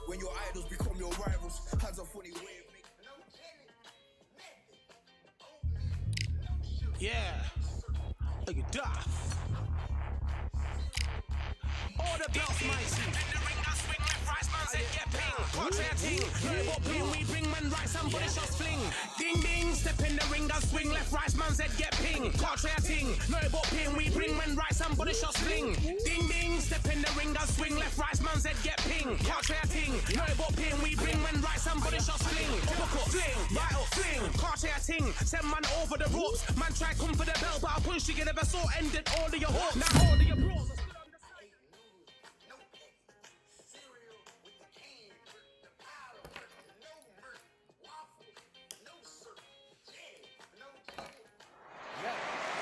When your idols become your rivals, has a funny way of making. Yeah, look at Duff. All the belts, mighty. In the ring, I swing left, right, man said get ping. Portrait a ting, no but ping, we bring man right, somebody shots fling. Ding ding, step in the ring, I swing left, right, man said get ping. Portrait a ting, no but ping, we bring man right, somebody shots fling. Ding ding, step in the ring, I swing left, right, man said get ping. Portrait a ting, no but ping, we bring man right, somebody shots fling. Typical fling, right up fling. Portrait a ting, send man over the ropes. Man try come for the belt, but I punch you, never saw ended all of your hopes. Now all of your bros.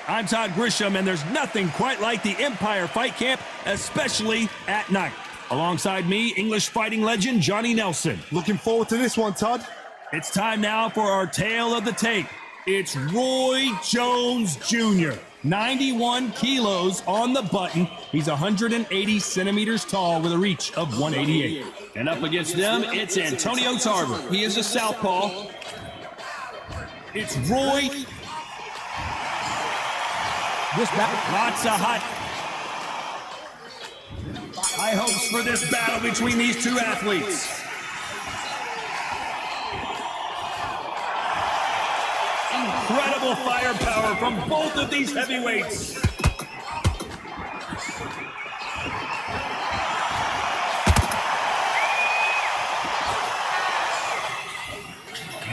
I'm Todd Grisham, and there's nothing quite like the Empire Fight Camp, especially at night. Alongside me, English fighting legend Johnny Nelson. Looking forward to this one, Todd. It's time now for our tale of the tape. It's Roy Jones Jr., 91 kilos on the button. He's 180 centimeters tall with a reach of 188. And up against them, it's Antonio Tarver. He is a southpaw. It's Roy. Lots of high hopes for this battle between these two athletes. Incredible firepower from both of these heavyweights.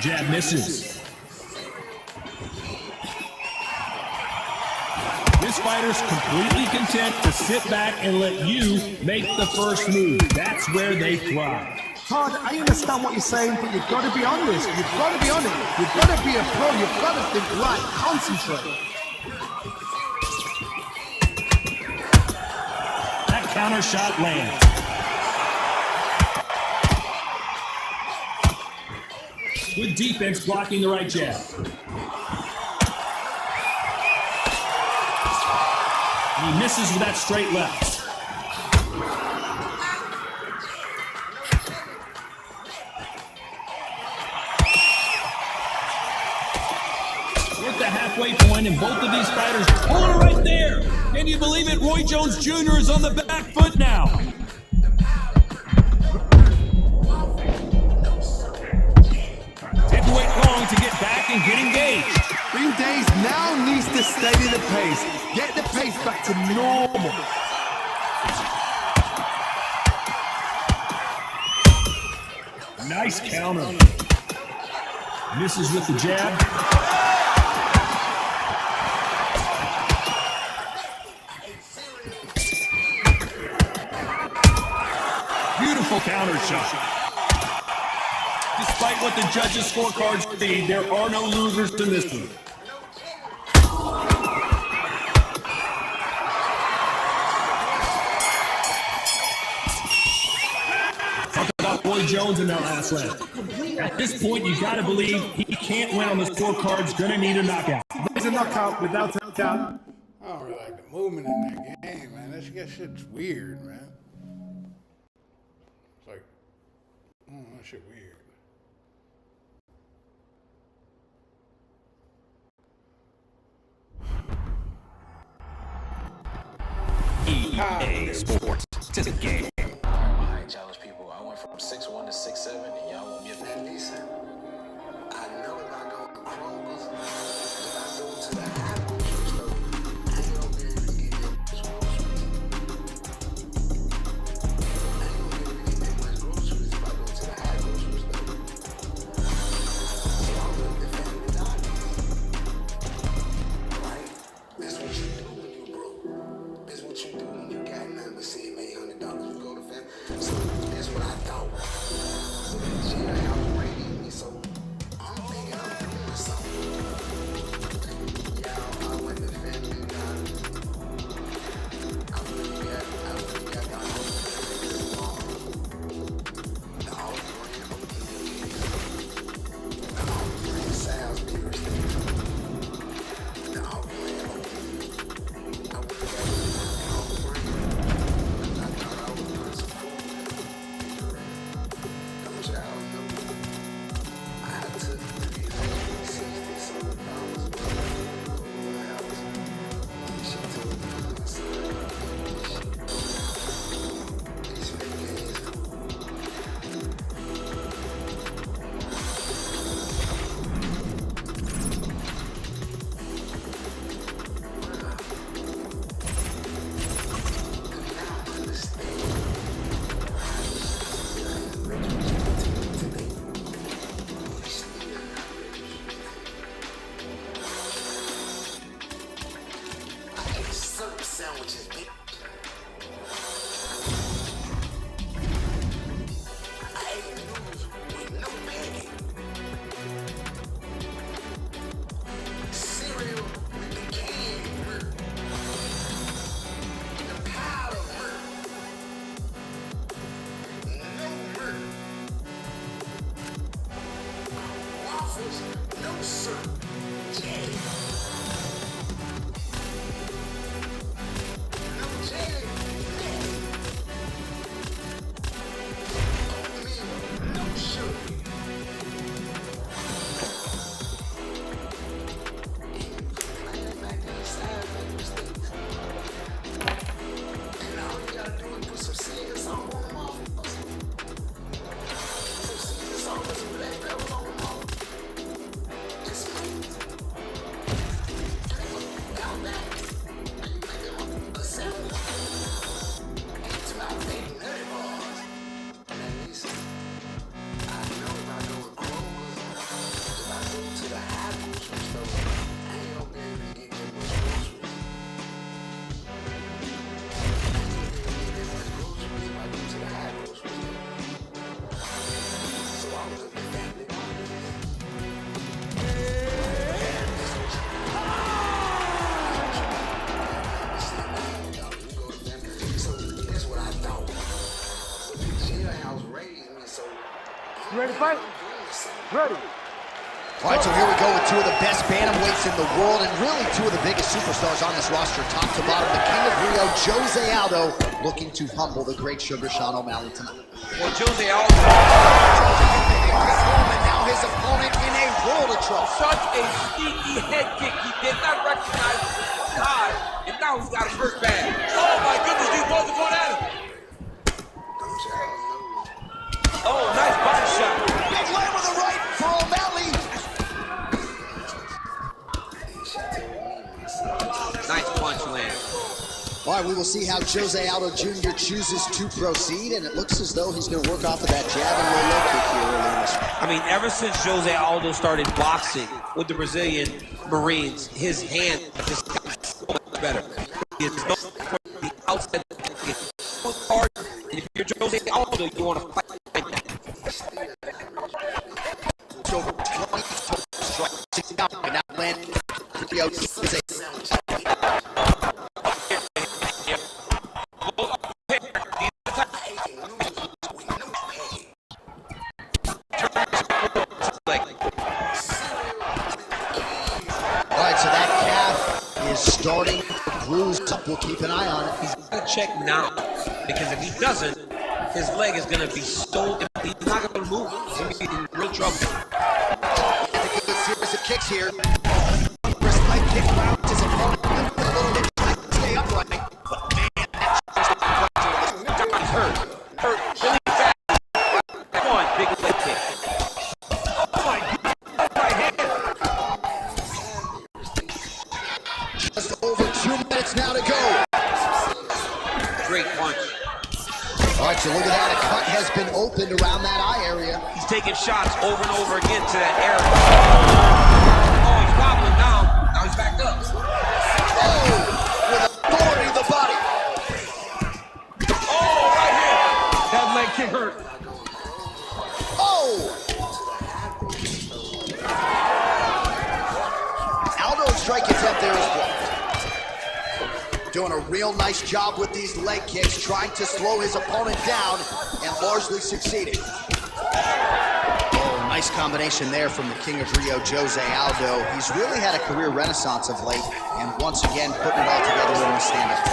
Jab misses. This fighter's completely content to sit back and let you make the first move. That's where they thrive. Todd, I understand what you're saying, but you've got to be honest. You've got to be on it. You've got to be a pro. You've got to think right. Concentrate. That counter shot lands. Good defense blocking the right jab. He misses with that straight left. We're at the halfway point, and both of these fighters pulling it right there. Can you believe it? Roy Jones Jr. is on the back foot now. Didn't wait long to get back and get engaged. Green Days now needs to steady the pace. Get the pace back to normal. Nice counter. Misses with the jab. Beautiful counter shot. Despite what the judges' scorecards read, there are no losers in this one. Talk about Roy Jones in that last round. At this point, you got to believe he can't win on the scorecards. Going to need a knockout. There's a knockout without a doubt. I don't really like the movement in that game, man. That shit's weird, man. It's like, that shit weird. EA Sports to the game. I challenge people. I went from 6'1" to 6'7", and y'all won't get that decent. I know if I go to Kroger's, if I go to the Apple store, ain't gonna be able to get that much groceries. I ain't gonna be able to get that much groceries if I go to the Apple You ready to fight? Ready. All right, so here we go with two of the best bantamweights in the world and really two of the biggest superstars on this roster, top to bottom. The King of Rio, Jose Aldo, looking to humble the great Sugar Sean O'Malley tonight. Well, Jose Aldo. And now his opponent in a world of trouble. Such a sneaky head kick. He did not recognize God, and now he's got him hurt bad. Oh my goodness, these both are going at him. Oh, nice body shot. Big leg with a right for O'Malley. Nice punch land. All right, we will see how Jose Aldo Jr. chooses to proceed, and it looks as though he's going to work off of that jab and low kick here early in this one. I mean, ever since Jose Aldo started boxing with the Brazilian Marines, his hand just got so much better. It's no the outside hard. And if you're Jose Aldo, you want to fight. Over 20 strikes down, and now land. Starting bruised up. We'll keep an eye on it. He's got to check now, because if he doesn't, his leg is going to be stolen. He's not going to move. He's going to be in real trouble. And a good series of kicks here. First leg kick rounds his opponent a little bit to stay upright. But man, He's hurt. Hurt really bad. Come on, big leg kick. Oh my God. Right hand. Just over 2 minutes now to go. Great punch. All right, so look at that. A cut has been opened around that eye area. He's taking shots over and over again to that area. Oh, he's wobbling now. Now he's backed up. Oh, with authority to the body. Oh, right here. That leg kick hurt. Oh! Aldo's strike attempt there is blocked. Doing a real nice job with these leg kicks, trying to slow his opponent down and largely succeeding. Oh, nice combination there from the King of Rio, Jose Aldo. He's really had a career renaissance of late, and once again putting it all together in a stand-up.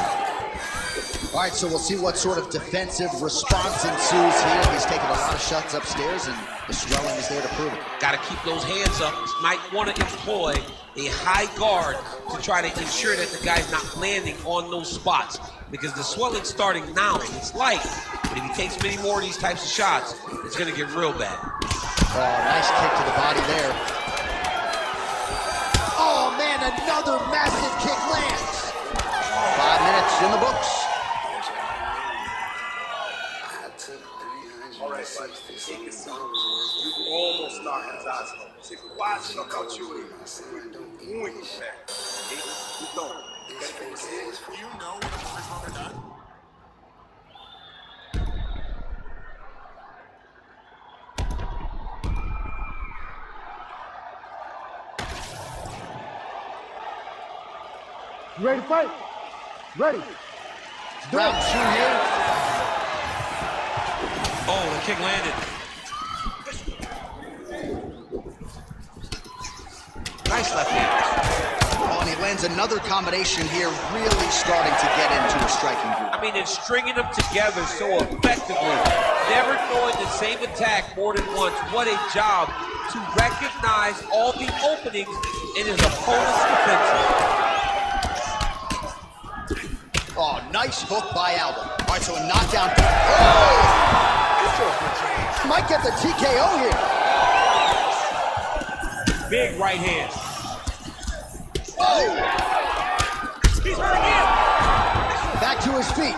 All right, so we'll see what sort of defensive response ensues here. He's taken a lot of shots upstairs, and the swelling is there to prove it. Got to keep those hands up. Might want to employ a high guard to try to ensure that the guy's not landing on those spots, because the swelling's starting now. It's light, but if he takes many more of these types of shots, it's going to get real bad. Oh, nice kick to the body there. Oh, man, another massive kick lands. 5 minutes in the books. Almost knocked his eyes off. Você quase nocauteou ele. Muito perto. Então, you know when the first one are done? You ready to fight? Ready. Round 2 here. Oh, the kick landed. Nice left hand. Oh, and he lands another combination here, really starting to get into a striking groove. I mean, it's stringing them together so effectively. Never throwing the same attack more than once. What a job to recognize all the openings in his opponent's defense. Oh, nice hook by Aldo. All right, so a knockdown. Oh! Might get the TKO here. Big right hand. Oh! He's hurt again. Back to his feet.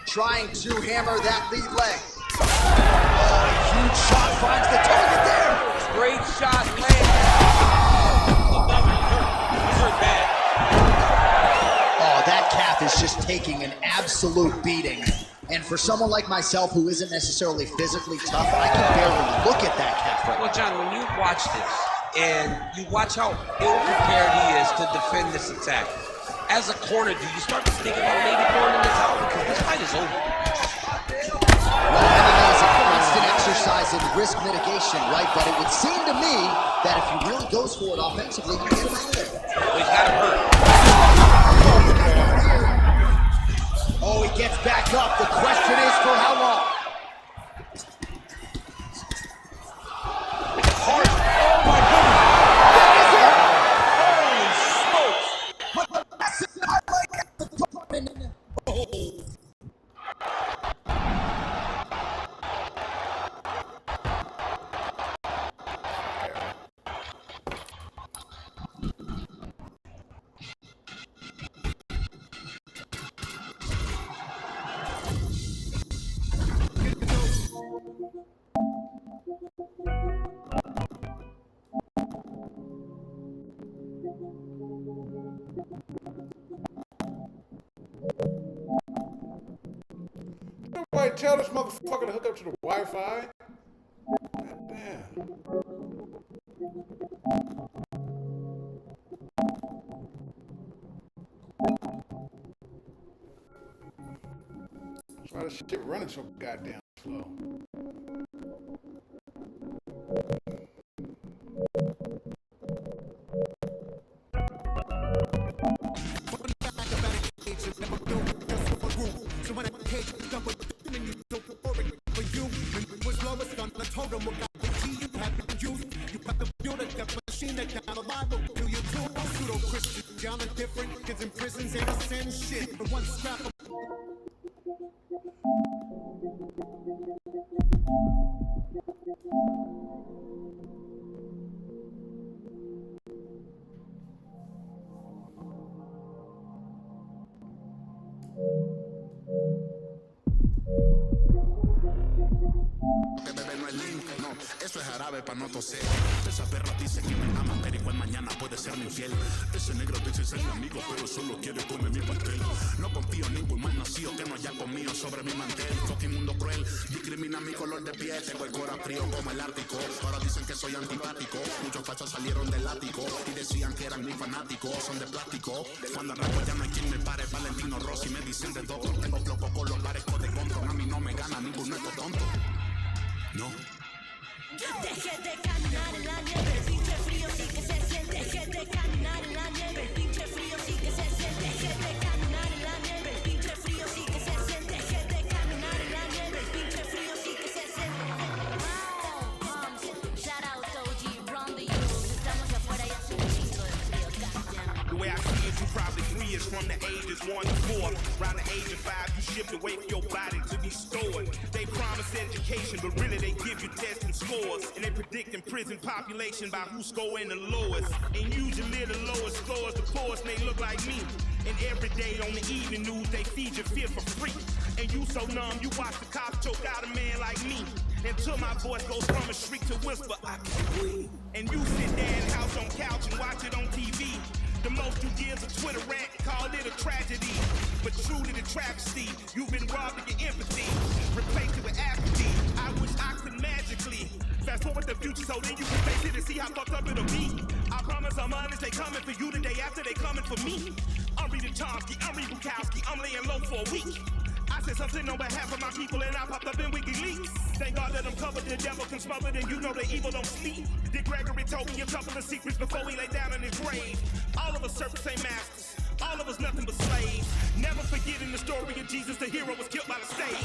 Trying to hammer that lead leg. Oh, a huge shot finds the target there. Great shot, land. He's hurt bad. Oh, that calf is just taking an absolute beating. And for someone like myself who isn't necessarily physically tough, I can barely look at that calf right now. Well, John, when you watch this and you watch how ill-prepared he is to defend this attack, as a corner, do you start to think about maybe throwing in the towel because this fight is over? Well, MMA is a constant exercise in risk mitigation, right? But it would seem to me that if he really goes for it offensively, you get him out of there. Well, he's got him hurt. Oh, he gets back up. The question is for how long? Hard. Oh, my goodness. That is it. Holy smokes. Nobody tell this motherfucker to hook up to the Wi-Fi. God damn. That's why this shit running so goddamn slow. Eso es jarabe para no toser. Esa perra dice que me ama, pero igual mañana puede ser mi infiel. Ese negro dice ser mi amigo, pero solo quiere comer mi pastel. No confío en ningún mal nacido que no haya conmigo sobre mi mantel. Fucking mundo cruel, discrimina mi color de piel. Tengo el corazón frío como el Ártico. Ahora dicen que soy antipático. Muchos fachos salieron del ático y decían que eran muy fanáticos. Son de plástico. Cuando arranco ya no hay quien me pare. Valentino Rossi me dicen de todo. Tengo floco con los parezco de control. A mí no me gana ninguno estos tonto. No. Deje de caminar en la nieve, el pinche frío sí que se siente. Deje de caminar en la nieve, el pinche frío sí que se siente. Deje de caminar en la nieve, el pinche frío sí que se siente. Deje de caminar en la nieve, el pinche frío sí que se siente. Shout out OG, run the youth. Estamos afuera y hace un chingo de frío, goddamn. The way I see it, you probably 3 years from the ages 1 to 4. Around the age of 5, you shipped away for your body to be stored. They promise education, but really they give you tests and scores. And they predict in prison population by who's scoring the lowest. And usually the lowest scores the poorest, and they look like me. And every day on the evening news, they feed your fear for free. And you so numb, you watch the cops choke out a man like me. Until my voice goes from a shriek to whisper, I can't breathe. And you sit there in house on couch and watch it on TV. The most you give is a Twitter rant, call it a tragedy. But truly the travesty, you've been robbed of your empathy. Replaced it with apathy, I wish I could magically fast forward the future so then you can face it and see how fucked up it'll be. I promise I'm honest, they coming for you the day after they coming for me. I'm reading Chomsky, I'm reading Bukowski, I'm laying low for a week. I said something on behalf of my people and I popped up in WikiLeaks. Thank God that I'm covered, the devil can smother it and you know the evil don't sleep. Dick Gregory told me a couple of secrets before he lay down in his grave. All of us serve the same masters, all of us nothing but slaves. Never forgetting the story of Jesus, the hero was killed by the stage.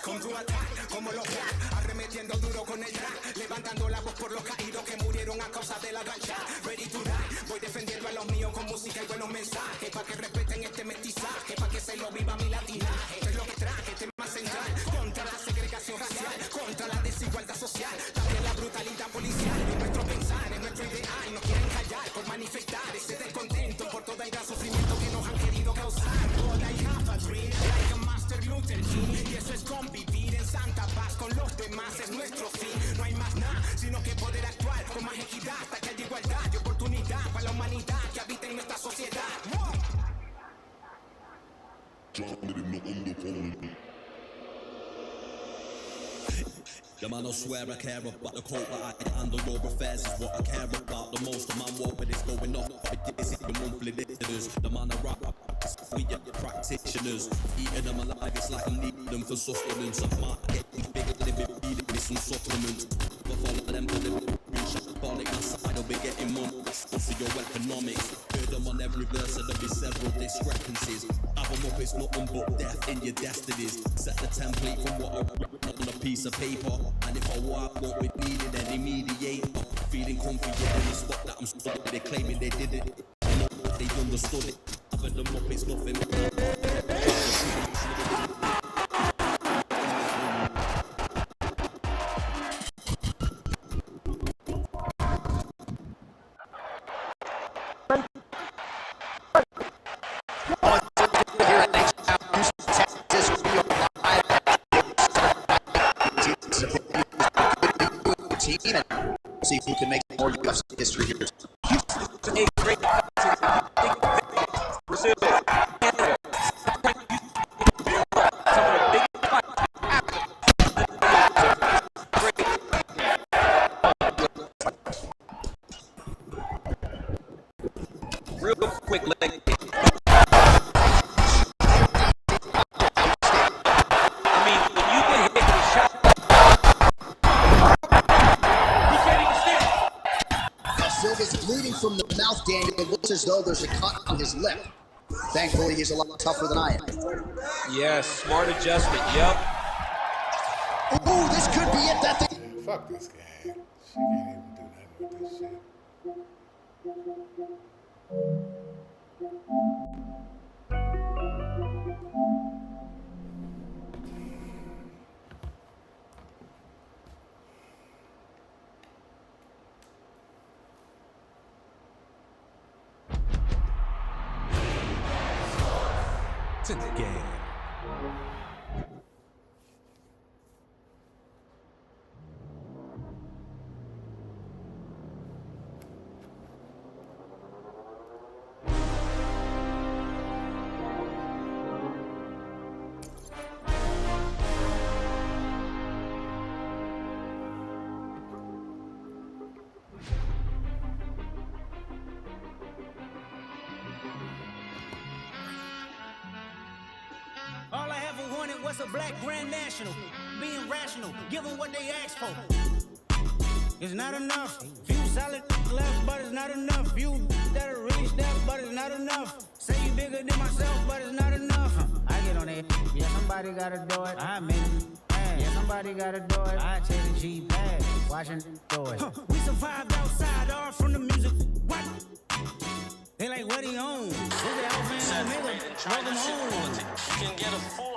Con tu ataque, como los black, arremetiendo duro con el rap, levantando la voz por los caídos que murieron a causa de la gancha. Ready to die, voy defendiendo a los míos con música y buenos mensajes, para que respeten este mestizaje, para que se lo viva mi latinaje. Esto es lo que traje, tema central, contra la segregación racial, contra la desigualdad social, también la brutalidad policial. En nuestro pensar, en nuestro ideal, no quieren callar por manifestar ese descontento por todo el gran sufrimiento que nos han querido causar. All I have a dream, like a Master Luther King, y eso es convivir en santa paz con los demás, es nuestro fin. No hay más nada, sino que poder actuar con más equidad, hasta que haya igualdad y oportunidad. humanidad que habita en nuestra sociedad. The man I swear I care about the coat, but I handle your affairs is what I care about the most. The man walk, but it's going up. This is the monthly listeners. The man I rap, we get the practitioners. Eating them alive, it's like I'm needing them for sustenance. I might get bigger than if it be some supplements. But follow them to the call it my side, I'll be getting more socio-economics. Heard them on every verse, and there'll be several discrepancies. Have them up, it's nothing but death in your destinies. Set the template from what I wrote on a piece of paper. And if I walk what we needed, any mediator. Feeling comfy in the spot that I'm stuck. They claiming they did it. I know that they understood it. Having them up, it's nothing. See who can make more UFC history here. Brazil, Canada, real quick leg. From the mouth, Daniel, it looks as though there's a cut on his lip. Thankfully, he's a lot tougher than I am. Yes, smart adjustment, yep. Oh, this could be it. That thing. Man, fuck this guy. She can't even do nothing with this shit. To the game. All I ever wanted was a black grand national. Being rational, give them what they asked for. It's not enough. Few solid left, but it's not enough. Few that are really stepped, but it's not enough. Say you bigger than myself, but it's not enough. I get on it. Yeah, somebody gotta do it. I mean, yeah, somebody gotta do it. I take the G-pad, watching do it. We survived outside, all from the music. What? They like, what he own? This is elephant nigga, welcome home.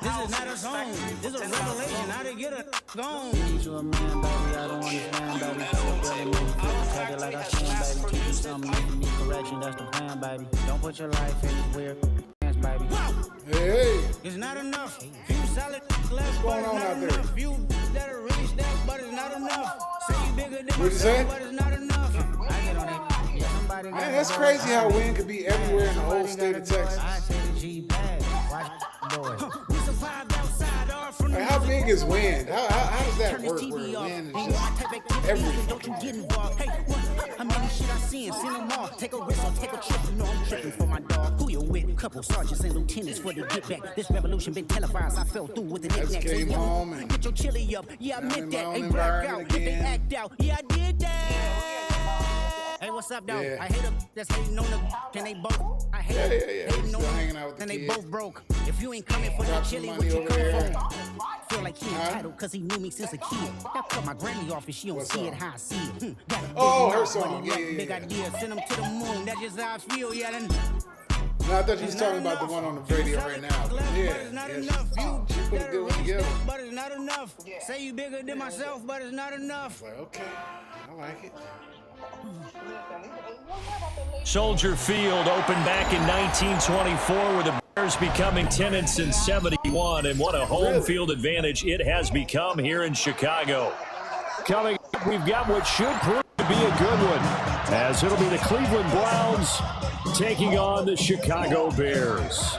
This is not a song, this is a revelation, how to get a gone. Teach you a man, baby, I don't understand, baby. Take it like I can, baby. Teach you something, make you need correction, that's the plan, baby. Don't put your life in these weird hands, baby. Hey! It's not enough. Few solid left, but it's not enough. Few that are really stepped, but it's not enough. Say you bigger than myself, but it's not enough. I get on it. Man, that's crazy how wind could be everywhere in the whole state of Texas. Like, how big is wind? How does that work where wind is just everything? How many shit I seen them all. Take a risk or take a trip. You know I'm tripping for my dog. Who you with? Couple sergeants and lieutenants for the get back. This revolution been televised. I fell through with the knickknacks. Came home and get your chili up. Yeah, I meant that. They black out. They act out. Yeah, I did that. Hey, what's up, though? Yeah. I hate them that's hating on them. Can they both? I hate them. Hating on hanging out with them. the And they kids. both broke. If you ain't coming for that chili, what you coming for? Feel like he entitled because he knew me since a kid. I cut my granny off and she don't see it how I see it. Oh, her song. Big idea. Send them to the moon. That's just how I feel. Yeah, then. No, I thought you was talking about the one on the radio right now. Yeah, she put a good one together. But it's not enough. Say you bigger than myself, but it's not enough. Like, okay, I like it. Soldier Field opened back in 1924 with the Bears becoming tenants in 71, and what a home field advantage it has become here in Chicago. Coming up, we've got what should prove to be a good one, as it'll be the Cleveland Browns taking on the Chicago Bears.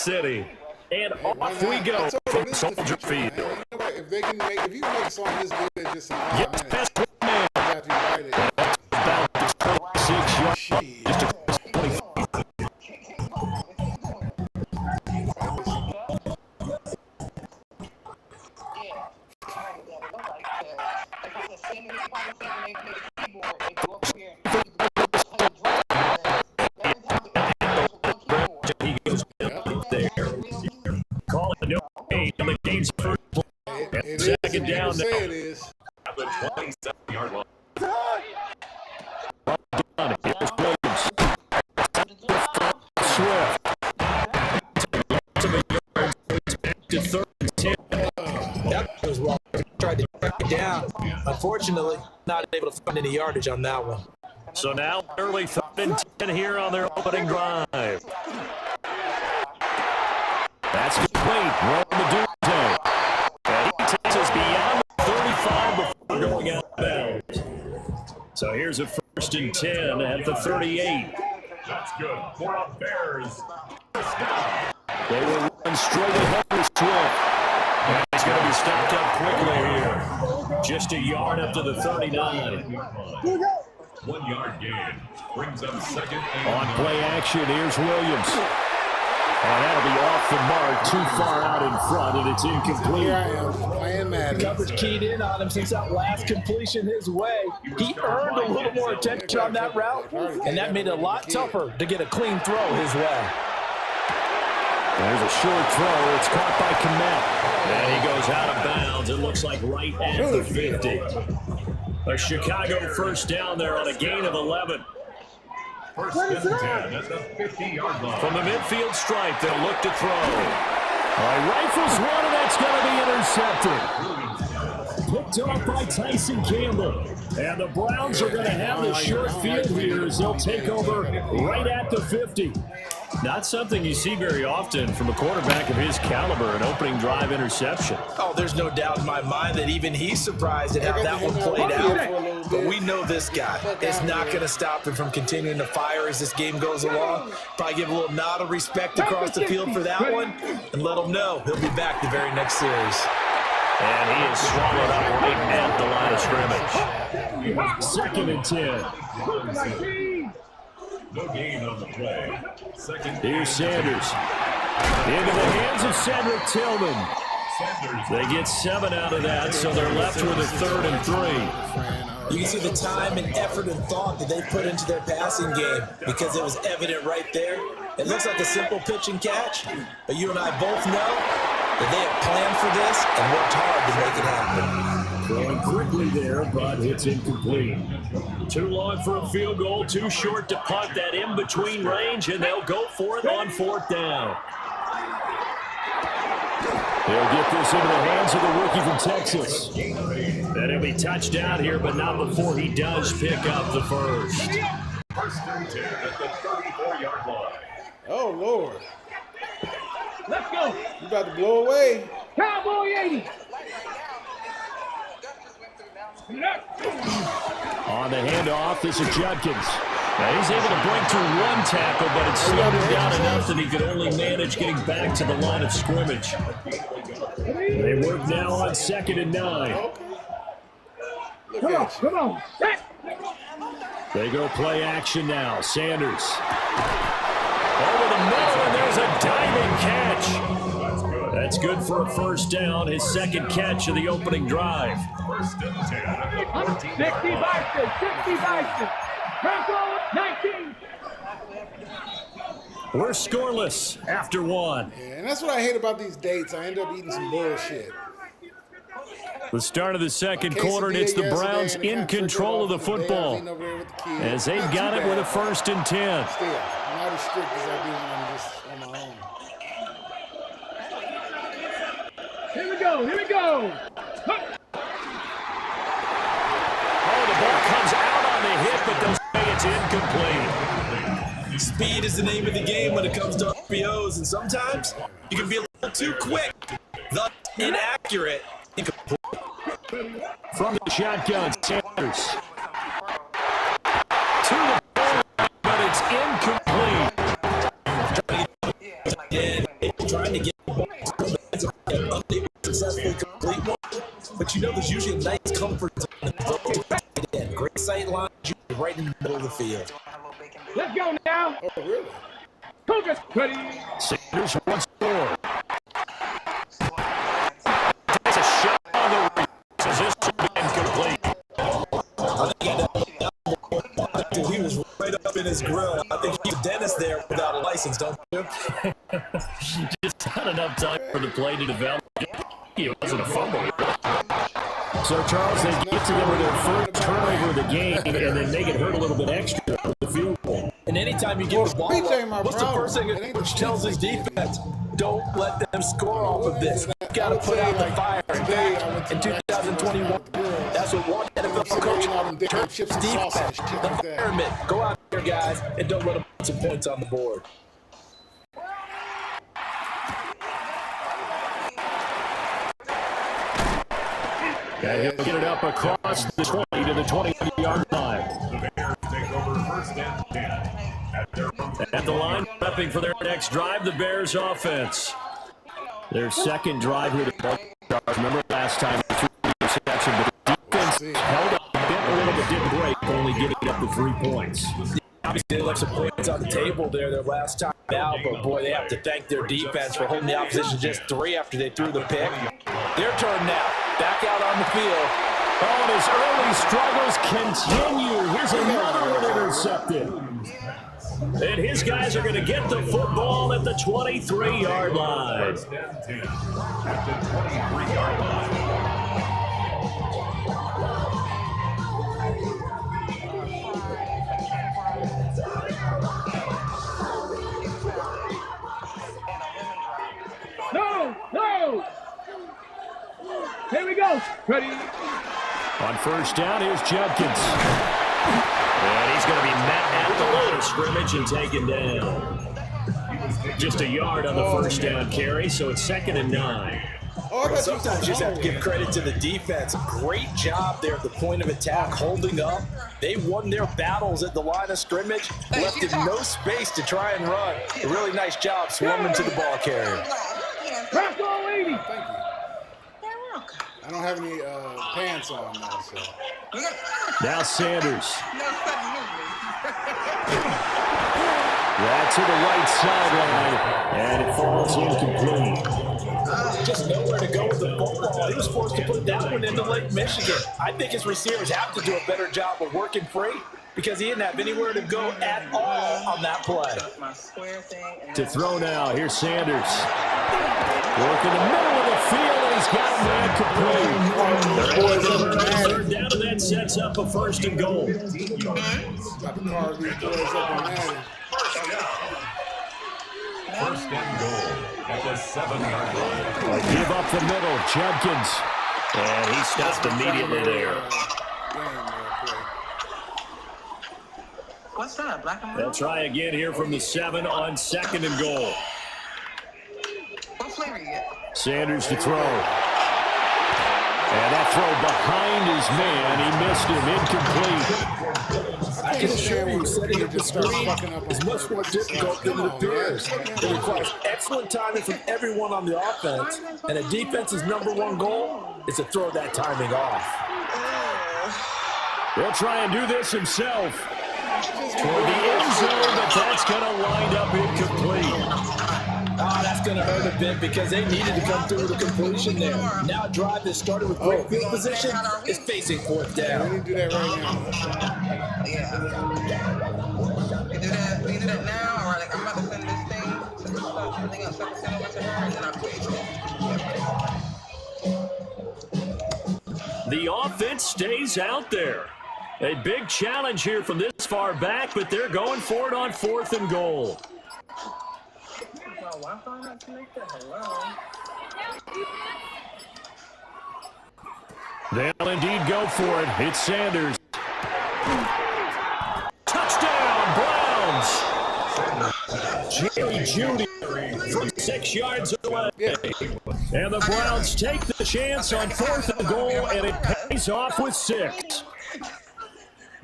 City. And off we go from Soldier Field. If you can make a song this good, it's just in 5 minutes. Best man. You have to write it. About 26 yards. Just a 25. He goes down there. Call it no game. The game's first play. Second down. Say it is. At the 27-yard line. Here's Williams. Swift. To third and 10. That was wrong. Tried to track it down. Unfortunately, not able to find any yardage on that one. So now early 3rd and 10 here on their opening drive. That's complete. Run the Doomsday. And he takes us beyond the 35 before going out of bounds. So here's a 1st and 10 at the 38. That's good for our Bears. They will run straight ahead with Swift. And he's going to be stopped up quickly here. Just a yard up to the 39. 1 yard gain brings up 2nd and On play action, here's Williams. And that'll be off the mark, too far out in front, and it's incomplete. Here I am, playing Madden. Coverage keyed in on him since that last completion his way. He earned a little more attention on that route, and that made it a lot tougher to get a clean throw his way. There's a short throw. It's caught by Kmet. And he goes out of bounds. It looks like right at the 50. A Chicago first down there on a gain of 11. 1st and 10 at the 50-yard line. From the midfield stripe, they'll look to throw. Rifles one, and that's going to be intercepted. Picked off by Tyson Campbell. And the Browns are going to have the short field here as they'll take over right at the 50. Not something you see very often from a quarterback of his caliber, an opening drive interception. Oh, there's no doubt in my mind that even he's surprised at how that one played out. But we know this guy is not going to stop him from continuing to fire as this game goes along. Probably give a little nod of respect across the field for that one and let him know he'll be back the very next series. And he is swallowed up right at the line of scrimmage. 2nd and 10. No gain on the play. 2nd. Here's Sanders. Into the hands of Cedric Tillman. They get 7 out of that, so they're left with a 3rd and 3. You can see the time and effort and thought that they put into their passing game because it was evident right there. It looks like a simple pitch and catch, but you and I both know that they have planned for this and worked hard to make it happen. Throwing quickly there, but it's incomplete. Too long for a field goal, too short to punt that in-between range, and they'll go for it on 4th down. They'll get this into the hands of the rookie from Texas. Then he'll be touched out here, but not before he does pick up the first. 1st and 10 at the 34-yard line. Oh, Lord. Let's go. You about to blow away. Cowboy 80. On the handoff, this is Judkins. Now he's able to break through 1 tackle, but it slowed him down enough that he could only manage getting back to the line of scrimmage. They work now on 2nd and 9. Come on. They go play action now. Sanders. Over the middle, and there's a diving catch. That's good for a 1st down, his 2nd catch of the opening drive. 1st and 10 at the 14. 60 Bison. Bronco 19. We're scoreless after 1. Yeah, and that's what I hate about these dates. I end up eating some bullshit. The start of the 2nd quarter, and it's the Browns in control of the football as they've got it with a 1st and 10. Still, not as strict as I do when I'm just on my own. Here we go. Oh, the ball comes out on the hit, but they'll say it's incomplete. Speed is the name of the game when it comes to RPOs, and sometimes you can be a little too quick, thus inaccurate. From the shotgun, Sanders. To the ball, but it's incomplete. but you know there's usually a nice comfort zone. Great sight line, right in the middle of the field. Let's go now. Oh, really? Cougars ready. Sanders one score. Takes a shot on the says this incomplete. He was right up in his grill. I think he's a dentist there without a license, don't you? Just not enough time for the play to develop. It wasn't a fumble. So, Charles, they get to them with their first turnover of the game, and then they get hurt a little bit extra with the field goal. And anytime you give the ball up, what's the first thing that coach tells his defense? Don't let them score off of this. You've got to put out the fire. In 2021, that's what one NFL coach turns defense. The pyramid. Go out there, guys, and don't let them put some points on the board. And he'll get it up across the 20 to the 20-yard line. The Bears take over first and 10 At the line, prepping for their next drive, the Bears offense. Their second drive here to remember last time they threw the interception, but the defense held up a little bit, didn't break, only giving up the 3 points. Obviously, they left some points on the table there their last time out, but boy, they have to thank their defense for holding the opposition just 3 after they threw the pick. Their turn now. Back out on the field. Oh, and his early struggles continue. Here's another one intercepted. And his guys are going to get the football at the 23-yard line. First and 10 at the 23-yard line. No! Here we go. Ready. On first down, here's Judkins. And he's going to be met at the line of scrimmage and taken down. Just a yard on the first down carry, so it's 2nd and 9. Sometimes you just have to give credit to the defense. Great job there at the point of attack, holding up. They won their battles at the line of scrimmage, left him no space to try and run. A really nice job swarming to the ball carrier. Crack all 80. Thank you. I don't have any pants on now, so. Now Sanders. Right to the right sideline, and it falls incomplete. Just nowhere to go with the football. He was forced to put that one into Lake Michigan. I think his receivers have to do a better job of working free because he didn't have anywhere to go at all on that play. To throw now, here's Sanders. Work in the middle of the field, and he's got man complete. Third down, and that sets up a 1st and goal. First and goal at the 7-yard line. Give up the middle, Judkins. And he stopped immediately there. What's that, black and blue? They'll try again here from the 7 on 2nd and goal. What flavor you get? Sanders to throw. And that throw behind his man. He missed him. Incomplete. I can assure you, setting up the screen is much more difficult than it appears. It requires excellent timing from everyone on the offense, and a defense's #1 goal is to throw that timing off. He'll try and do this himself. Toward the end zone, but that's going to wind up incomplete. That's going to hurt a bit because they needed to come through with a completion there. Now a drive that started with great field position is facing 4th down. We do that right now. Yeah. We do that now, or like I'm about to send this thing to the stuff. I think I'll send it over to her, and then I'll put it. The offense stays out there. A big challenge here from this far back, but they're going for it on 4th and goal. They'll indeed go for it. It's Sanders. Touchdown, Browns! Jerry Jeudy from 6 yards away. And the Browns take the chance on 4th and goal, and it pays off with 6.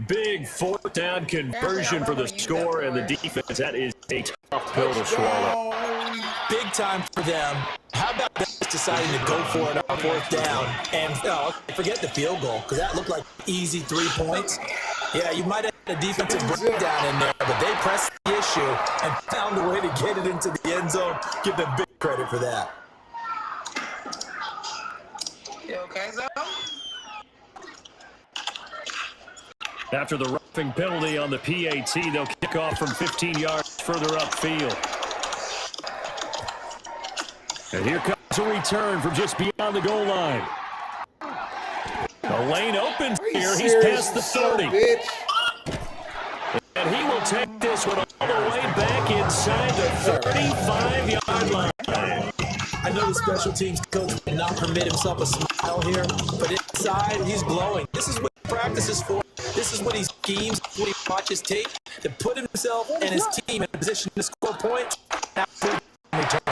Big 4th down conversion for the score, and the defense. That is a tough pill to swallow. Big time for them. How about this? just deciding to go for it on 4th down. And forget the field goal, because that looked like easy 3 points. Yeah, you might have had a defensive breakdown in there, but they pressed the issue and found a way to get it into the end zone. Give them big credit for that. You okay, Zo? After the roughing penalty on the PAT, they'll kick off from 15 yards further upfield. And here comes a return from just beyond the goal line. The lane opens here. He's past the 30. And he will take this one all the way back inside the 35-yard line. I know the special teams coach did not permit himself a smile here, but inside he's glowing. This is what he practices for. This is what he schemes, what he watches tape to put himself and his team in a position to score points after the return.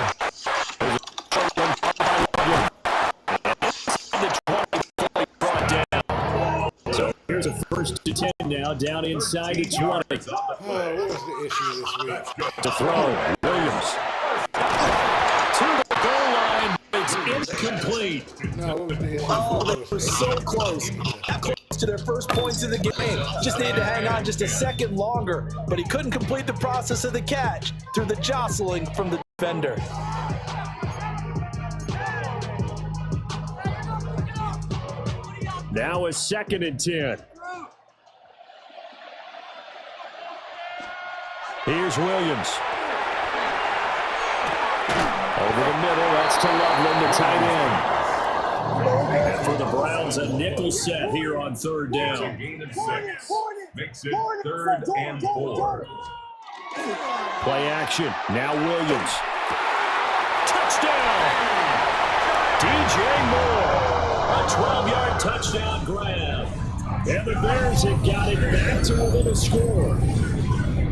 So here's a 1st and 10 now, down inside the 20. What was the issue this week? To throw, Williams. To the goal line, it's incomplete. No, what was the issue? Oh, they were so close. That close to their first points of the game. Just needed to hang on just a second longer, but he couldn't complete the process of the catch through the jostling from the defender. Now a 2nd and 10. Here's Williams. Over the middle, that's to Loveland, the tight end. And for the Browns, a nickel set here on 3rd down. Gain of 6. Makes it 3rd and 4. Play action. Now Williams. Touchdown! DJ Moore. A 12-yard touchdown grab. And the Bears have got it back to within a score.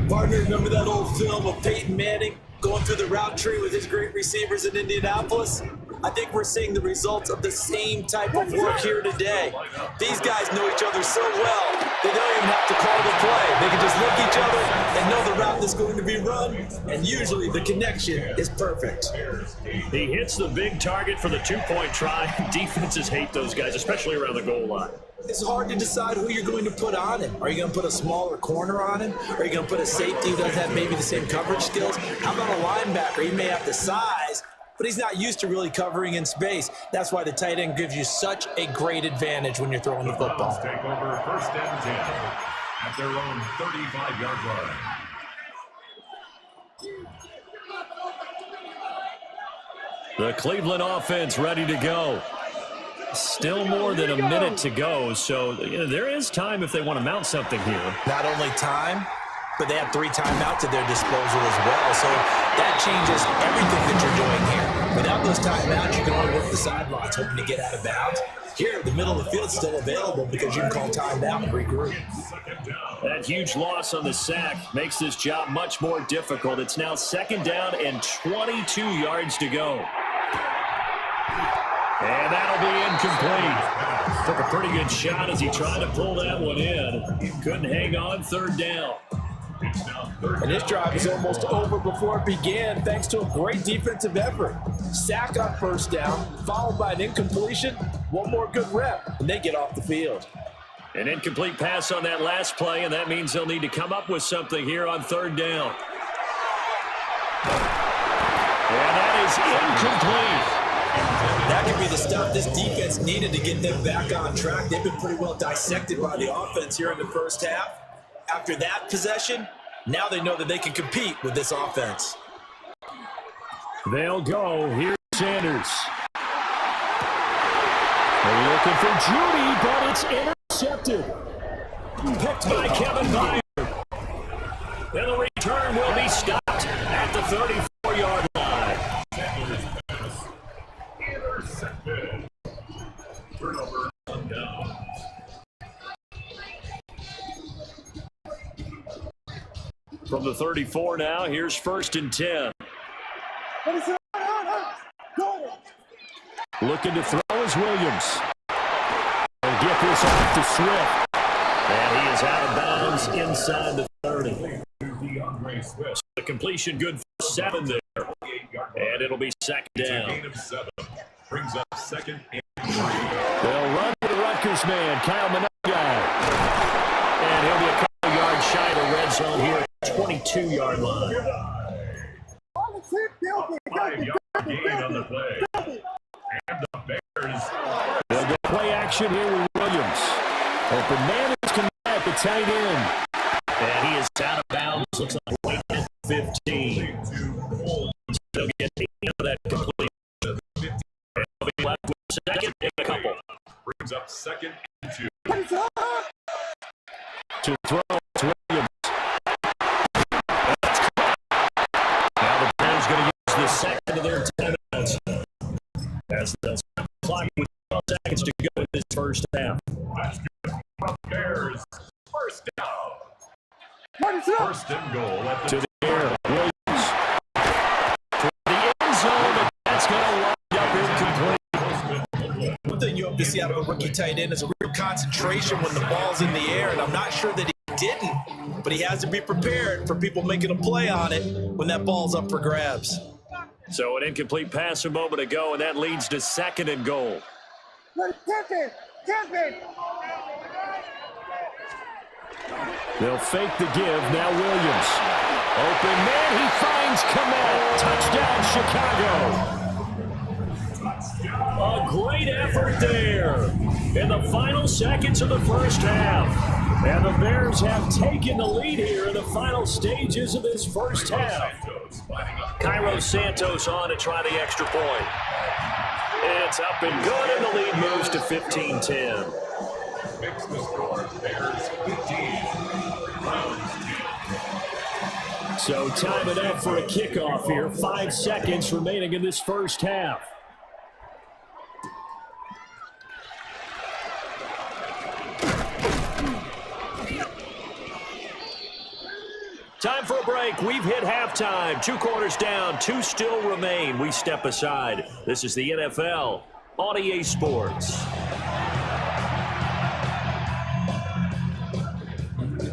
Partner, remember that old film of Peyton Manning going through the route tree with his great receivers in Indianapolis? I think we're seeing the results of the same type of work here today. These guys know each other so well, they don't even have to call the play. They can just look each other and know the route that's going to be run, and usually the connection is perfect. He hits the big target for the 2-point try. Defenses hate those guys, especially around the goal line. It's hard to decide who you're going to put on him. Are you going to put a smaller corner on him? Are you going to put a safety who doesn't have maybe the same coverage skills? How about a linebacker? He may have the size, but he's not used to really covering in space. That's why the tight end gives you such a great advantage when you're throwing the football. Take over 1st and 10 at their own 35-yard line. The Cleveland offense ready to go. Still more than a minute to go, so there is time if they want to mount something here. Not only time, but they have 3 timeouts at their disposal as well, so that changes everything that you're doing here. Without those timeouts, you can only work the sidelines, hoping to get out of bounds. Here, the middle of the field is still available because you can call timeout and regroup. That huge loss on the sack makes this job much more difficult. It's now 2nd down and 22 yards to go. And that'll be incomplete. Took a pretty good shot as he tried to pull that one in. Couldn't hang on 3rd down. And this drive is almost over before it began, thanks to a great defensive effort. Sack on 1st down, followed by an incompletion, one more good rep, and they get off the field. An incomplete pass on that last play, and that means they'll need to come up with something here on 3rd down. And that is incomplete. That could be the stuff this defense needed to get them back on track. They've been pretty well dissected by the offense here in the 1st half. After that possession, now they know that they can compete with this offense. They'll go. Here's Sanders. They're looking for Judy, but it's intercepted. Picked by Kevin Byard. And the return will be stopped at the 34-yard line. Intercepted. Turnover on down. From the 34 now, here's 1st and 10. Looking to throw is Williams. He'll get this off to Swift. And he is out of bounds inside the 30. The completion good for 7 there. And it'll be 2nd down. Brings up second and 3. They'll run to the Rutgers man, Kyle Minogue. And he'll be a couple yards shy of the red zone here at the 22-yard line. 5-yard gain on the play. And the Bears. They'll go play action here with Williams. Open man is coming at the tight end. And he is out of bounds. Looks like late at 15. They'll get the end of that complete. They'll be left with second and a couple. Brings up second and 2. To throw to Williams. Now the Bears going to use the second of their timeouts. As the clock with 12 seconds to go in this first half. That's good from Bears. First down. First and goal at to the air. Williams. For the end zone, but that's going to wind up incomplete. One thing you hope to see out of a rookie tight end is a real concentration when the ball's in the air, and I'm not sure that he didn't, but he has to be prepared for people making a play on it when that ball's up for grabs. So an incomplete pass a moment ago, and that leads to second and goal. They'll fake the give. Now Williams. Open man. He finds Komet. Touchdown, Chicago. A great effort there in the final seconds of the first half. And the Bears have taken the lead here in the final stages of this first half. Cairo Santos on to try the extra point. It's up and good, and the lead moves to 15-10. Makes the score. Bears 15. Browns 10. So time it up for a kickoff here. 5 seconds remaining in this first half. Time for a break. We've hit halftime. 2 quarters down. 2 still remain. We step aside. This is the NFL on EA Sports.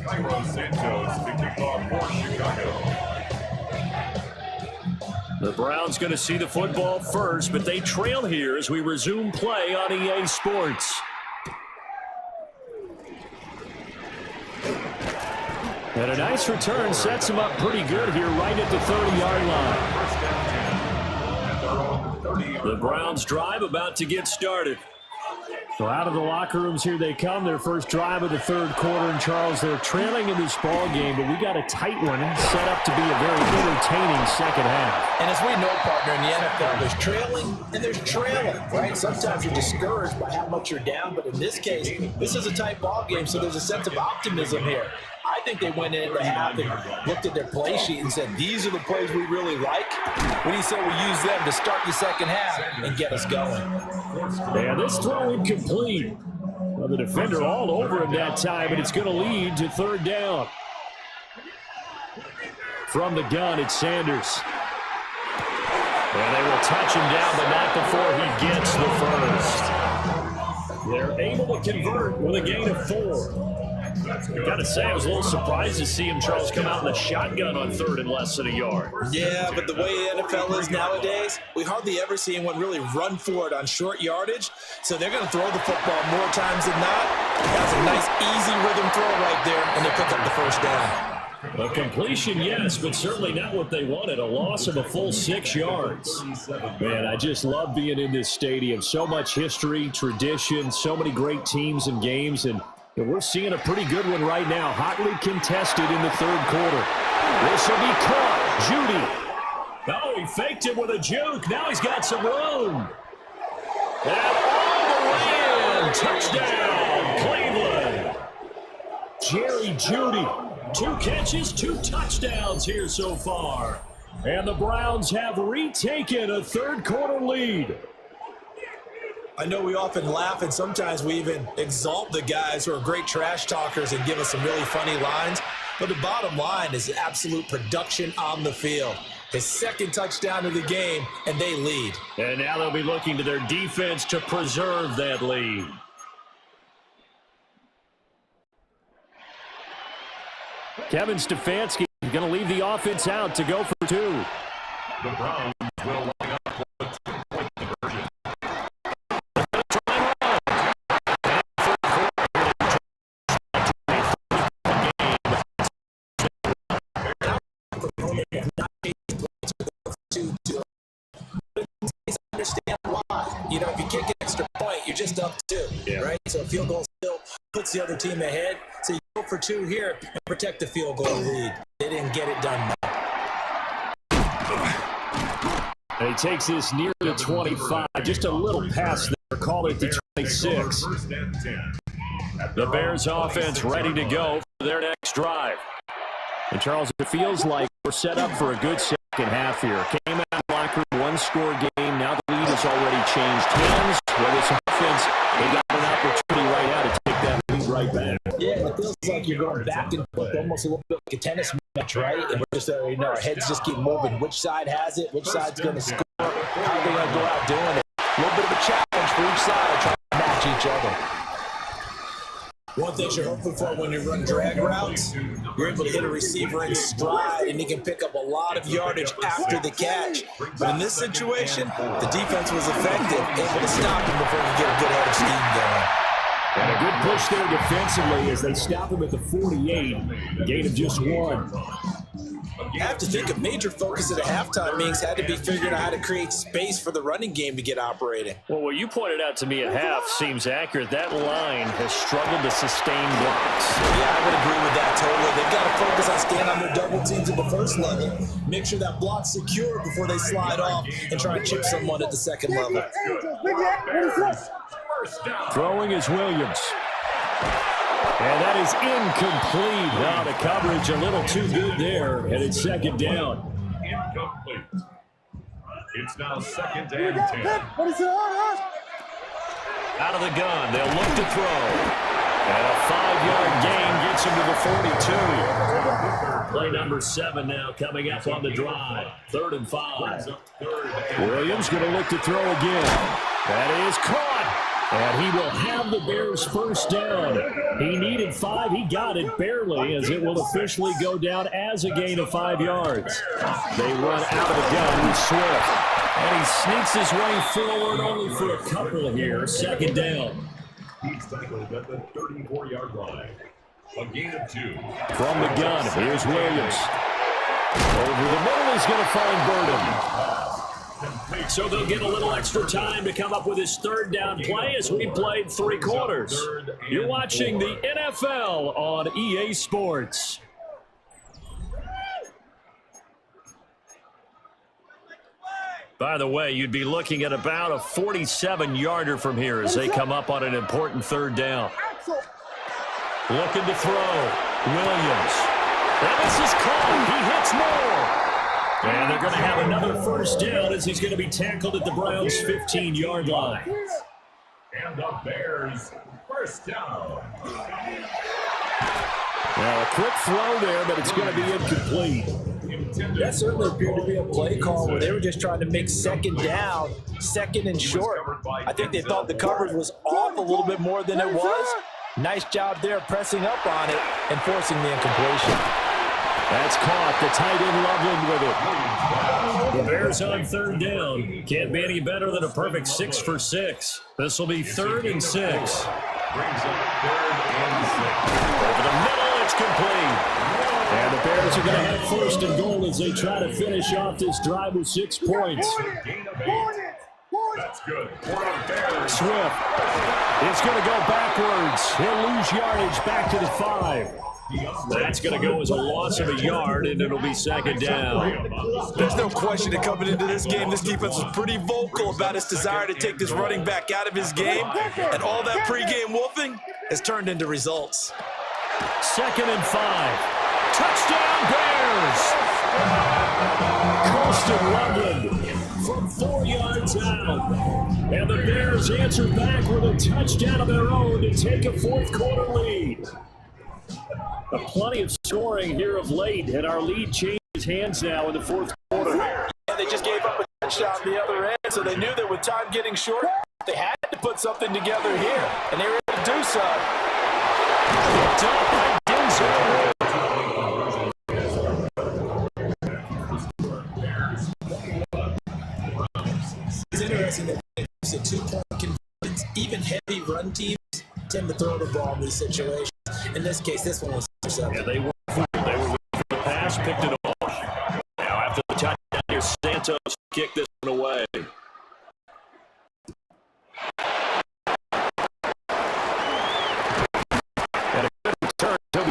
Cairo Santos to kick off for Chicago. The Browns going to see the football first, but they trail here as we resume play on EA Sports. And a nice return sets him up pretty good here right at the 30-yard line. The Browns drive about to get started. So out of the locker rooms here they come. Their first drive of the third quarter. And Charles, they're trailing in this ball game, but we got a tight one set up to be a very entertaining second half. And as we know, partner, in the NFL, there's trailing and there's trailing, right? Sometimes you're discouraged by how much you're down, but in this case, this is a tight ball game, so there's a sense of optimism here. I think they went into the half and looked at their play sheet and said, these are the plays we really like. What do you say we use them to start the second half and get us going? And this throw incomplete. Well, the defender all over him that time, and it's going to lead to third down. From the gun, it's Sanders. And they will touch him down, but not before he gets the first. They're able to convert with a gain of 4. Gotta say, I was a little surprised to see him, Charles, come out in the shotgun on third and less than a yard. Yeah, but the way the NFL is nowadays, we hardly ever see anyone really run for it on short yardage. So they're going to throw the football more times than not. That's a nice, easy rhythm throw right there, and they pick up the first down. A completion, yes, but certainly not what they wanted. A loss of a full 6 yards. Man, I just love being in this stadium. So much history, tradition, so many great teams and games, and we're seeing a pretty good one right now. Hotly contested in the third quarter. This will be caught. Judy. Oh, he faked it with a juke. Now he's got some room. And all the way in. Touchdown, Cleveland. Jerry Judy. 2 catches, 2 touchdowns here so far. And the Browns have retaken a third quarter lead. I know we often laugh, and sometimes we even exalt the guys who are great trash talkers and give us some really funny lines. But the bottom line is absolute production on the field. His second touchdown of the game, and they lead. And now they'll be looking to their defense to preserve that lead. Kevin Stefanski is going to leave the offense out to go for 2. The Browns will line up for a 2-point conversion. just up 2, right? So a field goal still puts the other team ahead. So you go for 2 here and protect the field goal lead. They didn't get it done. And he takes this near the 25, just a little past there, call it the 26. The Bears offense ready to go for their next drive. And Charles, it feels like we're set up for a good second half here. Came out of the locker room, one-score game. Now the lead has already changed hands. With this offense, they got an opportunity right now to take that lead right back. Yeah, it feels like you're going back and forth, almost a little bit like a tennis match, right? And we're just, our heads just keep moving. Which side has it? Which side's going to score? How are they going to go out doing it? A little bit of a challenge for each side, trying to match each other. One thing you're hoping for when you run drag routes, you're able to hit a receiver in stride, and he can pick up a lot of yardage after the catch. But in this situation, the defense was effective, able to stop him before he get a good head of steam going. And a good push there defensively as they stop him at the 48, gain of just 1. You have to think a major focus at the halftime meetings had to be figuring out how to create space for the running game to get operating. Well, what you pointed out to me at half seems accurate. That line has struggled to sustain blocks. Yeah, I would agree with that totally. They've got to focus on staying on their double teams at the first level, make sure that block's secure before they slide off and try and chip someone at the second level. Throwing is Williams. And that is incomplete. Now the coverage a little too good there, and it's second down. Incomplete. It's now 2nd and 10. Out of the gun, they'll look to throw. And a 5-yard gain gets him to the 42. Play number 7 now coming up on the drive. 3rd and 5. Williams going to look to throw again. That is caught. And he will have the Bears first down. He needed 5. He got it barely, as it will officially go down as a gain of 5 yards. They run out of the gun with Swift. And he sneaks his way forward only for a couple here. 2nd down. He's tackled at the 34-yard line. A gain of 2. From the gun, here's Williams. Over the middle, he's going to find Burden. So they'll get a little extra time to come up with his 3rd down play as we played 3 quarters. You're watching the NFL on EA Sports. By the way, you'd be looking at about a 47-yarder from here as they come up on an important 3rd down. Looking to throw. Williams. And this is caught. He hits more. And they're going to have another first down as he's going to be tackled at the Browns' 15-yard line. And the Bears first down. Well, a quick throw there, but it's going to be incomplete. That certainly appeared to be a play call where they were just trying to make 2nd down, 2nd and short. I think they thought the coverage was off a little bit more than it was. Nice job there pressing up on it and forcing the incompletion. That's caught. The tight end Loveland with it. The Bears on 3rd down. Can't be any better than a perfect 6 for 6. This will be 3rd and 6. Brings up 3rd and 6. Over the middle, it's complete. And the Bears are going to have 1st and goal as they try to finish off this drive with 6 points. Gain of 8. That's good. Swift. It's going to go backwards. He'll lose yardage back to the 5. That's going to go as a loss of a yard, and it'll be 2nd down. There's no question that coming into this game, this defense was pretty vocal about its desire to take this running back out of his game, and all that pregame wolfing has turned into results. 2nd and 5. Touchdown, Bears! Colston Loveland from 4 yards out. And the Bears answer back with a touchdown of their own to take a 4th quarter lead. Plenty of scoring here of late, and our lead changes hands now in the 4th quarter. And they just gave up a touchdown on the other end, so they knew that with time getting short, they had to put something together here, and they were able to do so. Picked up by Denzel. It's interesting that it's a 2-point conversion. Even heavy run teams tend to throw the ball in these situations. In this case, this one was intercepted. Yeah, they were waiting for the pass, picked it off. Now after the touchdown here, Santos kicked this one away.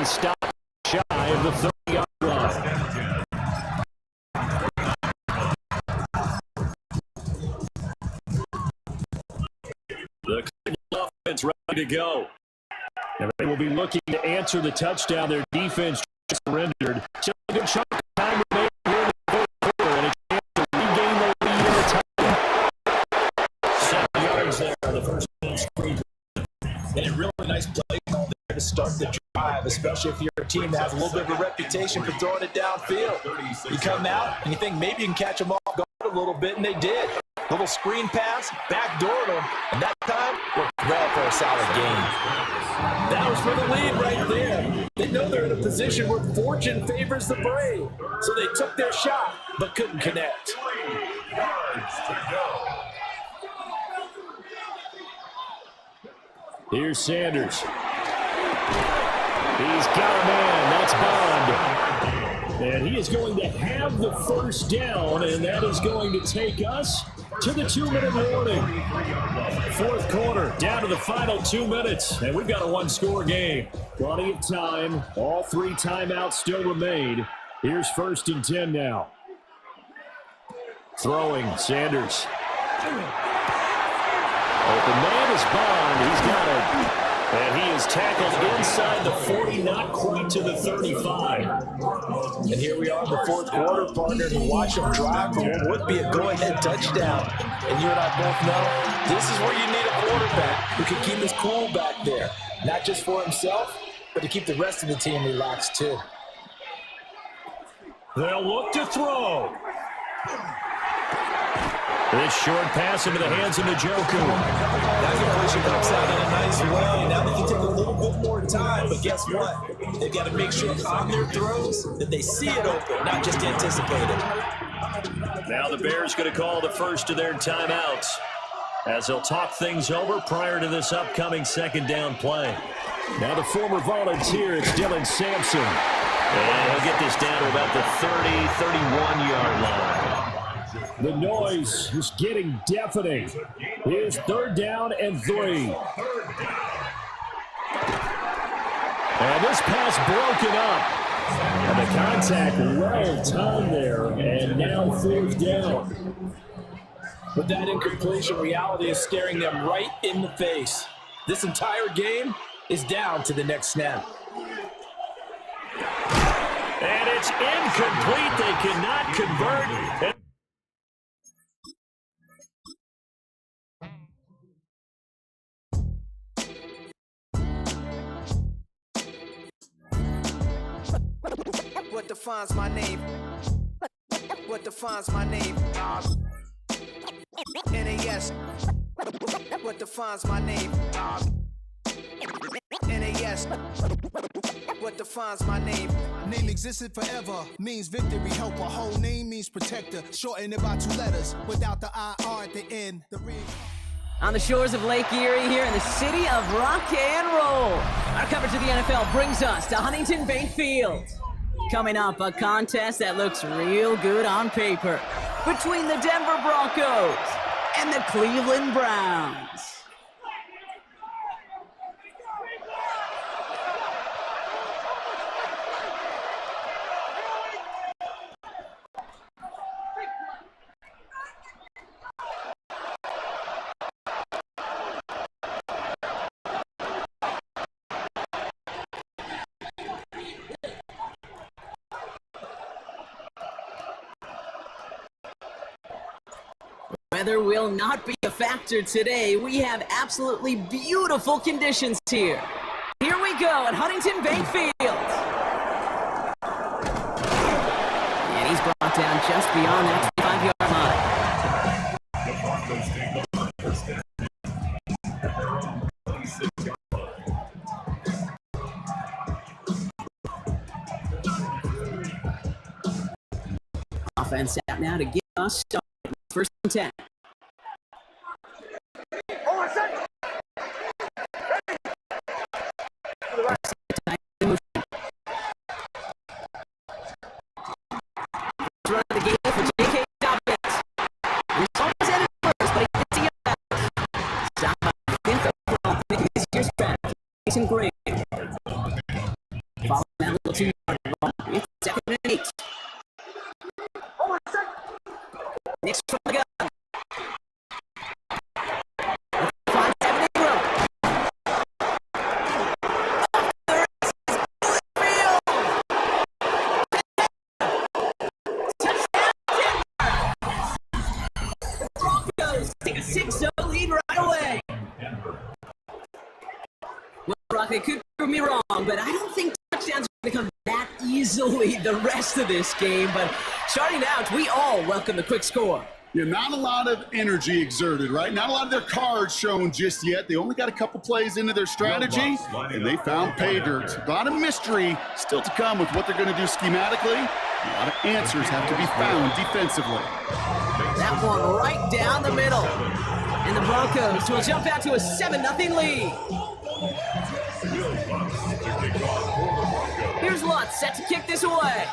stop shy of the 30-yard line. The Cleveland offense ready to go. And they will be looking to answer the touchdown. Their defense surrendered. Still a good chunk of time remaining here in the fourth quarter, and a chance to regain the lead in the time. 7 yards there on the first screen. And a really nice play call there to start the drive, especially if you're a team that has a little bit of a reputation for throwing it downfield. You come out and you think maybe you can catch them off guard a little bit, and they did. Little screen pass, backdoored them, and that time worked well for a solid gain. That was for the lead right there. They know they're in a position where fortune favors the brave, so they took their shot but couldn't connect. 3 yards to go. Here's Sanders. He's got a man. That's Bond. And he is going to have the first down, and that is going to take us to the 2-minute warning. Fourth quarter, down to the final 2 minutes, and we've got a one-score game. Plenty of time. All 3 timeouts still remain. Here's 1st and 10 now. Throwing, Sanders. Open man is Bond. He's got it. And he is tackled inside the 40, not quite to the 35. And here we are in the fourth quarter, partner, to watch them drive for what would be a go-ahead touchdown. And you and I both know this is where you need a quarterback who can keep his cool back there. Not just for himself, but to keep the rest of the team relaxed too. They'll look to throw. This short pass into the hands of Njoku. That completion comes out in a nice way. Now they can take a little bit more time, but guess what? They've got to make sure on their throws that they see it open, not just anticipate it. Now the Bears going to call the first of their timeouts as they'll talk things over prior to this upcoming second down play. Now the former Volunteer, it's Dylan Sampson. And he'll get this down to about the 30, 31-yard line. The noise is getting deafening. Here's 3rd down and 3. And this pass broken up. And the contact well timed there. And now 4th down. But that incompletion reality is staring them right in the face. This entire game is down to the next snap. And it's incomplete. They cannot convert. What defines my name? What defines my name? NAS. What defines my name? NAS. What defines my name? Name existed forever, means victory, helper. Whole name means protector. Shorten it by 2 letters, without the IR at the end. The ring. On the shores of Lake Erie here in the city of rock and roll. Our coverage of the NFL brings us to Huntington Bank Field. Coming up, a contest that looks real good on paper between the Denver Broncos and the Cleveland Browns. Weather will not be a factor today. We have absolutely beautiful conditions here. Here we go at Huntington Bank Field. And he's brought down just beyond that 25-yard line. Offense out now to get us started. 1st and 10. Run the game for J.K. Dobbins. Results in first, but he gets the back. Stop by 5th overall, making this year's draft. Jason Gray. Following Brock, they could prove me wrong, but I don't think touchdowns are going to come that easily the rest of this game. But starting out, we all welcome the quick score. Yeah, not a lot of energy exerted, right? Not a lot of their cards shown just yet. They only got a couple plays into their strategy, and they found pay dirt. A lot of mystery still to come with what they're going to do schematically. A lot of answers have to be found defensively. That one right down the middle. And the Broncos will jump out to a 7-0 lead. Here's Lutz set to kick this away.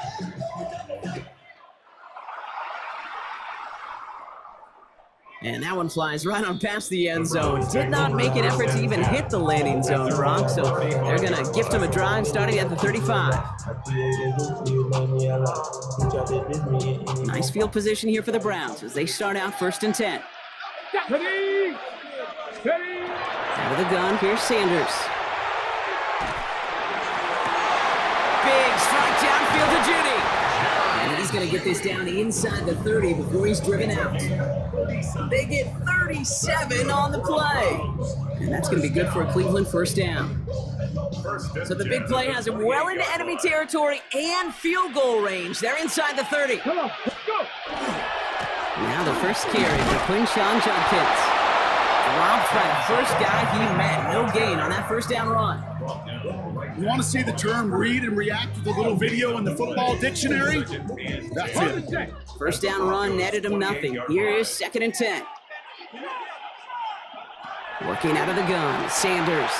And that one flies right on past the end zone. Did not make an effort to even hit the landing zone, Brock, so they're going to gift him a drive starting at the 35. Nice field position here for the Browns as they start out 1st and 10. Out of the gun, here's Sanders. Big strike downfield to Judy. And he's going to get this down inside the 30 before he's driven out. They get 37 on the play. And that's going to be good for a Cleveland 1st down. So the big play has him well into enemy territory and field goal range. They're inside the 30. Come on, let's go. Now the first carry for Quinshawn Judkins. Robbed by the first guy he met. No gain on that 1st down run. You want to see the term read and react with a little video in the football dictionary? That's it. 1st down run netted him nothing. Here is 2nd and 10. Working out of the gun, Sanders.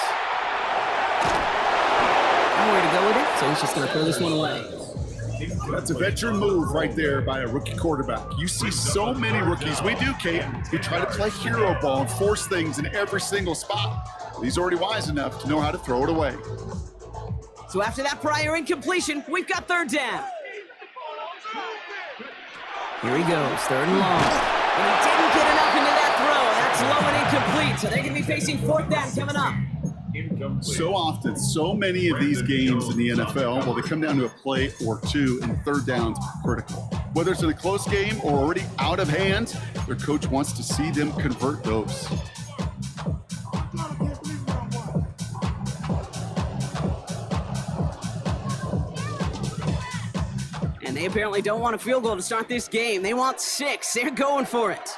Nowhere to go with it, so he's just going to throw this one away. That's a veteran move right there by a rookie quarterback. You see so many rookies. We do, Kate. We try to play hero ball and force things in every single spot. He's already wise enough to know how to throw it away. So after that prior incompletion, we've got 3rd down. Here he goes, 3rd and long. And he didn't get enough into that throw. That's low and incomplete, so they're going to be facing 4th down coming up. So often, so many of these games in the NFL, well, they come down to a play or two, and 3rd down's critical. Whether it's in a close game or already out of hand, their coach wants to see them convert those. And they apparently don't want a field goal to start this game. They want 6. They're going for it.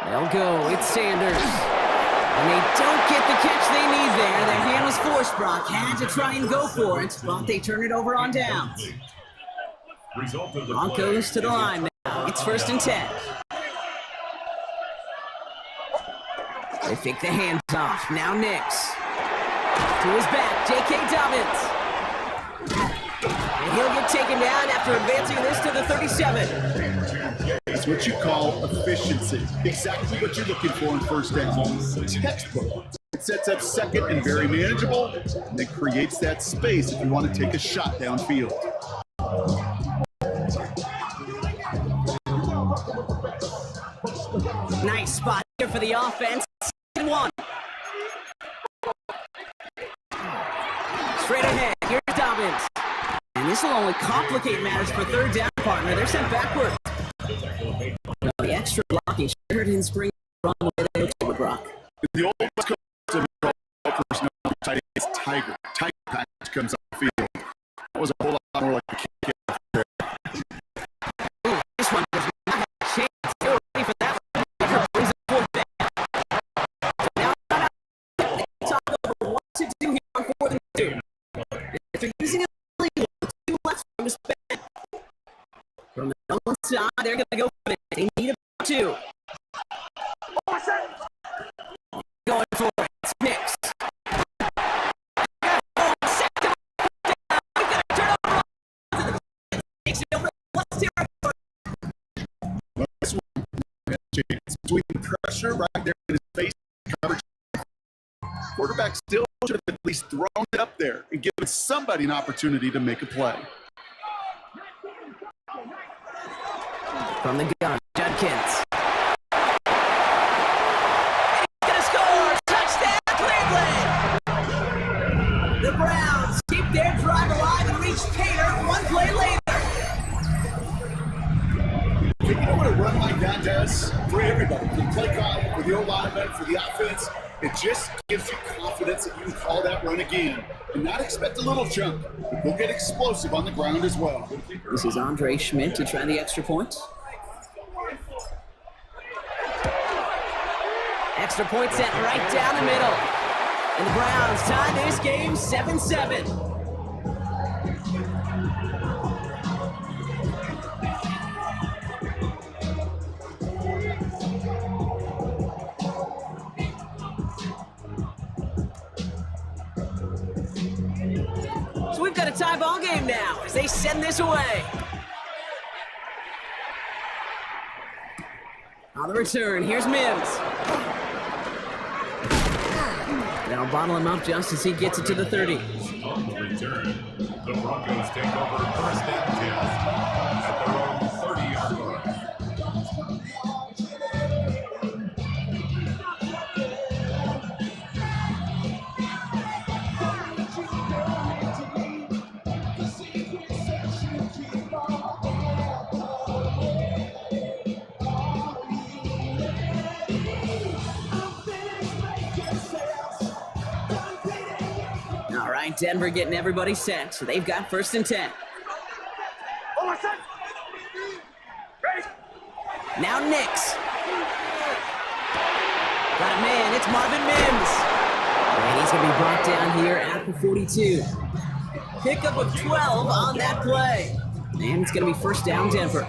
They'll go. It's Sanders. And they don't get the catch they need there. Their hand was forced, Brock. Had to try and go for it, but they turn it over on downs. Broncos to the line now. It's 1st and 10. They fake the hands off. Now Nix. To his back, J.K. Dobbins. And he'll get taken down after advancing this to the 37. That's what you call efficiency. Exactly what you're looking for in 1st down. Textbook. It sets up 2nd and very manageable, and it creates that space if you want to take a shot downfield. Nice spot here for the offense. 1. Straight ahead, here's Dobbins. And this will only complicate matters for 3rd down, partner. They're sent backwards. The extra blocking shared in spring run where they go to Brock. The old West Coast personnel tight is Tiger. Tiger package comes on the field. That was a whole lot more like a kick out there. Ooh, this one does not have a chance. They're ready for that one. Brings it 4th down. So now they talk over what to do here on 4th and 2. If they're using it legally, 2 left from the spin. From the one side, they're going to go for it. They need a 2. Going for it. It's Nix. Between pressure right there in his face coverage. Quarterback still should have at least thrown it up there and given somebody an opportunity to make a play. From the gun, Judkins. And he's going to score! Touchdown, Cleveland! The Browns keep their drive alive and reach Tater 1 play later. You know what a run like that does for everybody? For the play call, for the O lineman, for the offense. It just gives you confidence that you can call that run again. And not expect a little chunk, but we'll get explosive on the ground as well. This is Andre Schmidt to try the extra point. Extra point sent right down the middle. And the Browns tie this game 7-7. So we've got a tie ball game now as they send this away. On the return, here's Mims. They'll bottle him up just as he gets it to the 30. On the return, the Broncos take over first and 10 at their own 30-yard line. All right, Denver getting everybody set. So they've got first and 10. Now Nix. Got a man, it's Marvin Mims. And he's going to be brought down here at the 42. Pickup of 12 on that play. And it's going to be first down, Denver.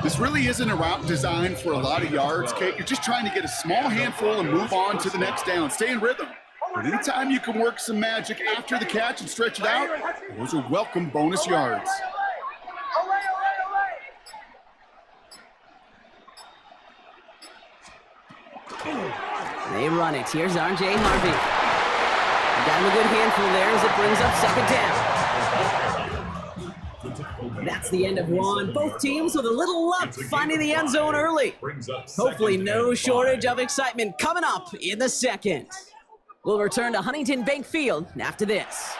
This really isn't a route designed for a lot of yards, Kate. You're just trying to get a small handful and move on to the next down. Stay in rhythm. But anytime you can work some magic after the catch and stretch it out, those are welcome bonus yards. They run it. Here's R.J. Harvey. Got him a good handful there as it brings up second down. That's the end of one. Both teams with a little luck finding the end zone early. Hopefully no shortage of excitement coming up in the second. We'll return to Huntington Bank Field after this.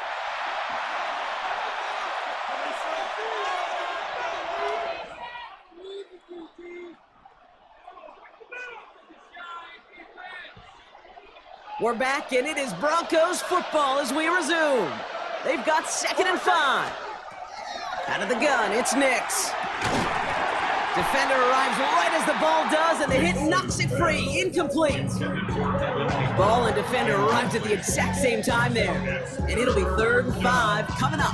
We're back, and it is Broncos football as we resume. They've got 2nd and 5. Out of the gun, it's Nix. Defender arrives right as the ball does, and the hit knocks it free. Incomplete. Ball and defender arrived at the exact same time there. And it'll be 3rd and 5 coming up.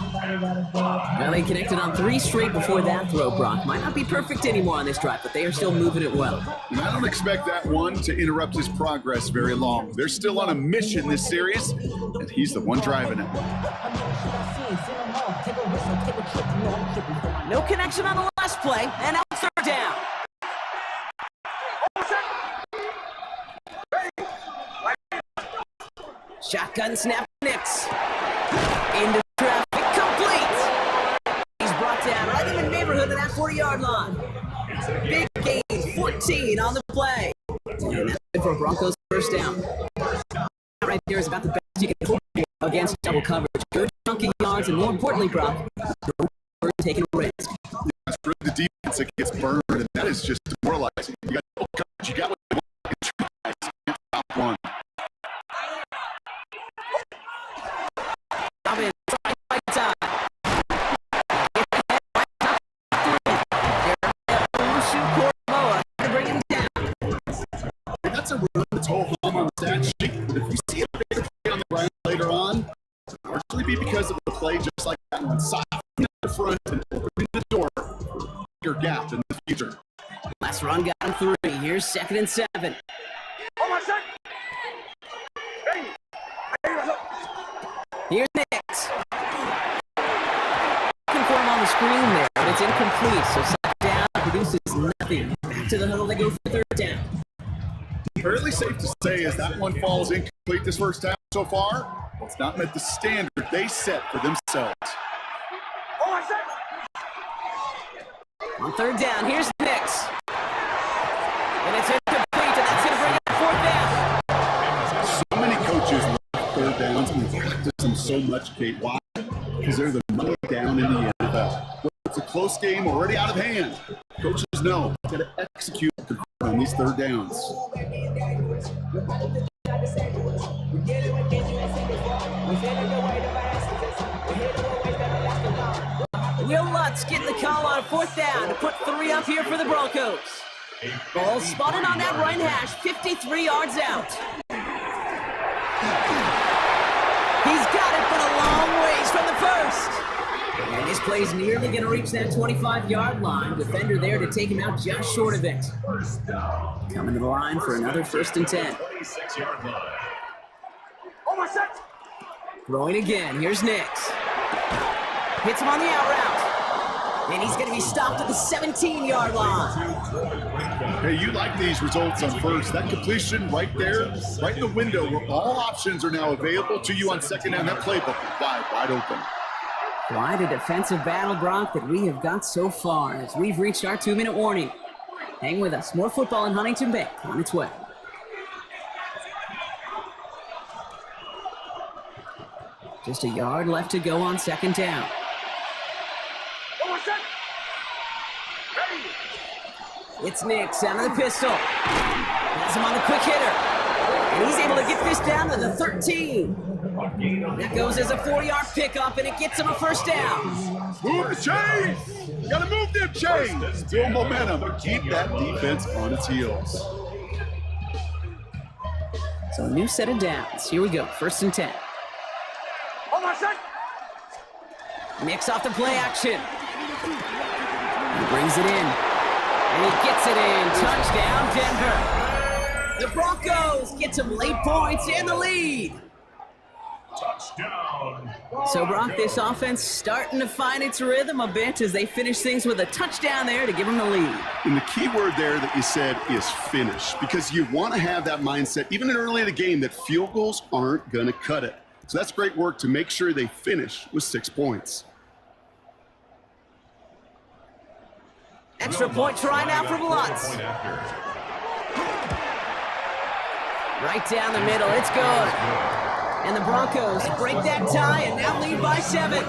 Well, they connected on 3 straight before that throw, Brock. Might not be perfect anymore on this drive, but they are still moving it well. And I don't expect that one to interrupt his progress very long. They're still on a mission this series, and he's the one driving it. No connection on the last play, and now 3rd down. Shotgun snap, Nix. Into traffic, complete. He's brought down right in the neighborhood of that 40-yard line. Big gain, 14 on the play. And that's good for Broncos first down. That right there is about the best you can hope against double coverage. Good chunky yards, and more importantly, Brock, taking a risk. That's really the defense that gets burned, and that is just demoralizing. You got double coverage, you got what you want, and top one. That's a run that's whole home on the stat sheet. But if you see a bigger play on the ground later on, it'll largely be because of a play just like that one. Softening the front and opening the door for a bigger gap in the future. Last run got him 3. Here's 2nd and 7. Here's Nix. Looking for him on the screen there, but it's incomplete. So second down produces nothing. Back to the huddle they go for 3rd down. Fairly safe to say as that one falls incomplete this first half so far, well, it's not met the standard they set for themselves. On 3rd down, here's Nix. And it's incomplete, and that's going to bring up 4th down. So many coaches love 3rd downs and practice them so much, Kate. Why? Because they're the money down in the NFL. Well, it's a close game already out of hand. Coaches know got to execute on these 3rd downs. Will Lutz getting the call on 4th down to put 3 up here for the Broncos. Ball spotted on that right hash, 53 yards out. He's got it, but a long ways from the first. And this play's nearly going to reach that 25-yard line. Defender there to take him out just short of it. Coming to the line for another 1st and 10. Throwing again. Here's Nix. Hits him on the out route. And he's going to be stopped at the 17-yard line. Hey, you like these results on first. That completion right there, right in the window where all options are now available to you on 2nd down. That playbook wide open. Quite a defensive battle, Brock, that we have got so far as we've reached our 2-minute warning. Hang with us. More football in Huntington Bank on its way. Just a yard left to go on 2nd down. It's Nix out of the pistol. Has him on the quick hitter. And he's able to get this down to the 13. That goes as a 4-yard pickup, and it gets him a 1st down. Move the chains! You gotta move them chains! Build momentum and keep that defense on its heels. So a new set of downs. Here we go, 1st and 10. Nix off the play action. He brings it in. And he gets it in. Touchdown, Denver. The Broncos get some late points and the lead. Touchdown. So, Brock, this offense starting to find its rhythm a bit as they finish things with a touchdown there to give them the lead. And the key word there that you said is finish, because you want to have that mindset, even early in the game, that field goals aren't going to cut it. So that's great work to make sure they finish with 6 points. Extra point try now from Lutz. Right down the middle, it's good. And the Broncos break that tie and now lead by 7.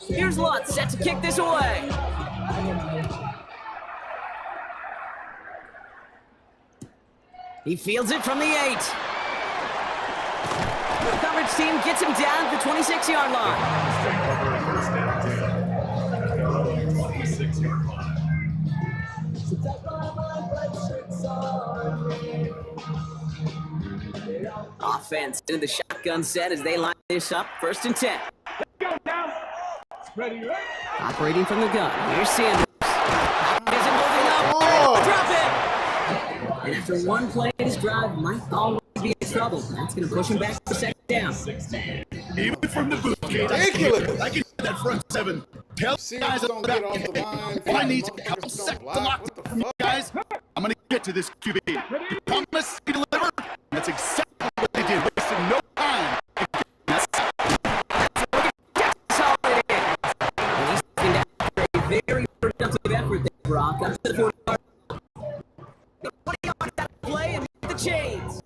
Here's Lutz set to kick this away. He fields it from the 8. The coverage team gets him down at the 26-yard line. Offense into the shotgun set as they line this up. 1st and 10. Operating from the gun. Here's Sanders. Isn't moving up. Drop it. And after one play, this drive might always be in trouble. That's going to push him back to 2nd down. Even from the boot, ridiculous. I can get that front 7. Tell guys don't get off the line. I need a couple seconds to lock it from you guys. I'm going to get to this QB. You promise to deliver? That's exactly what they did. Wasted no time. A very productive effort there, Brock. Up to the 40-yard. Play and make the chains.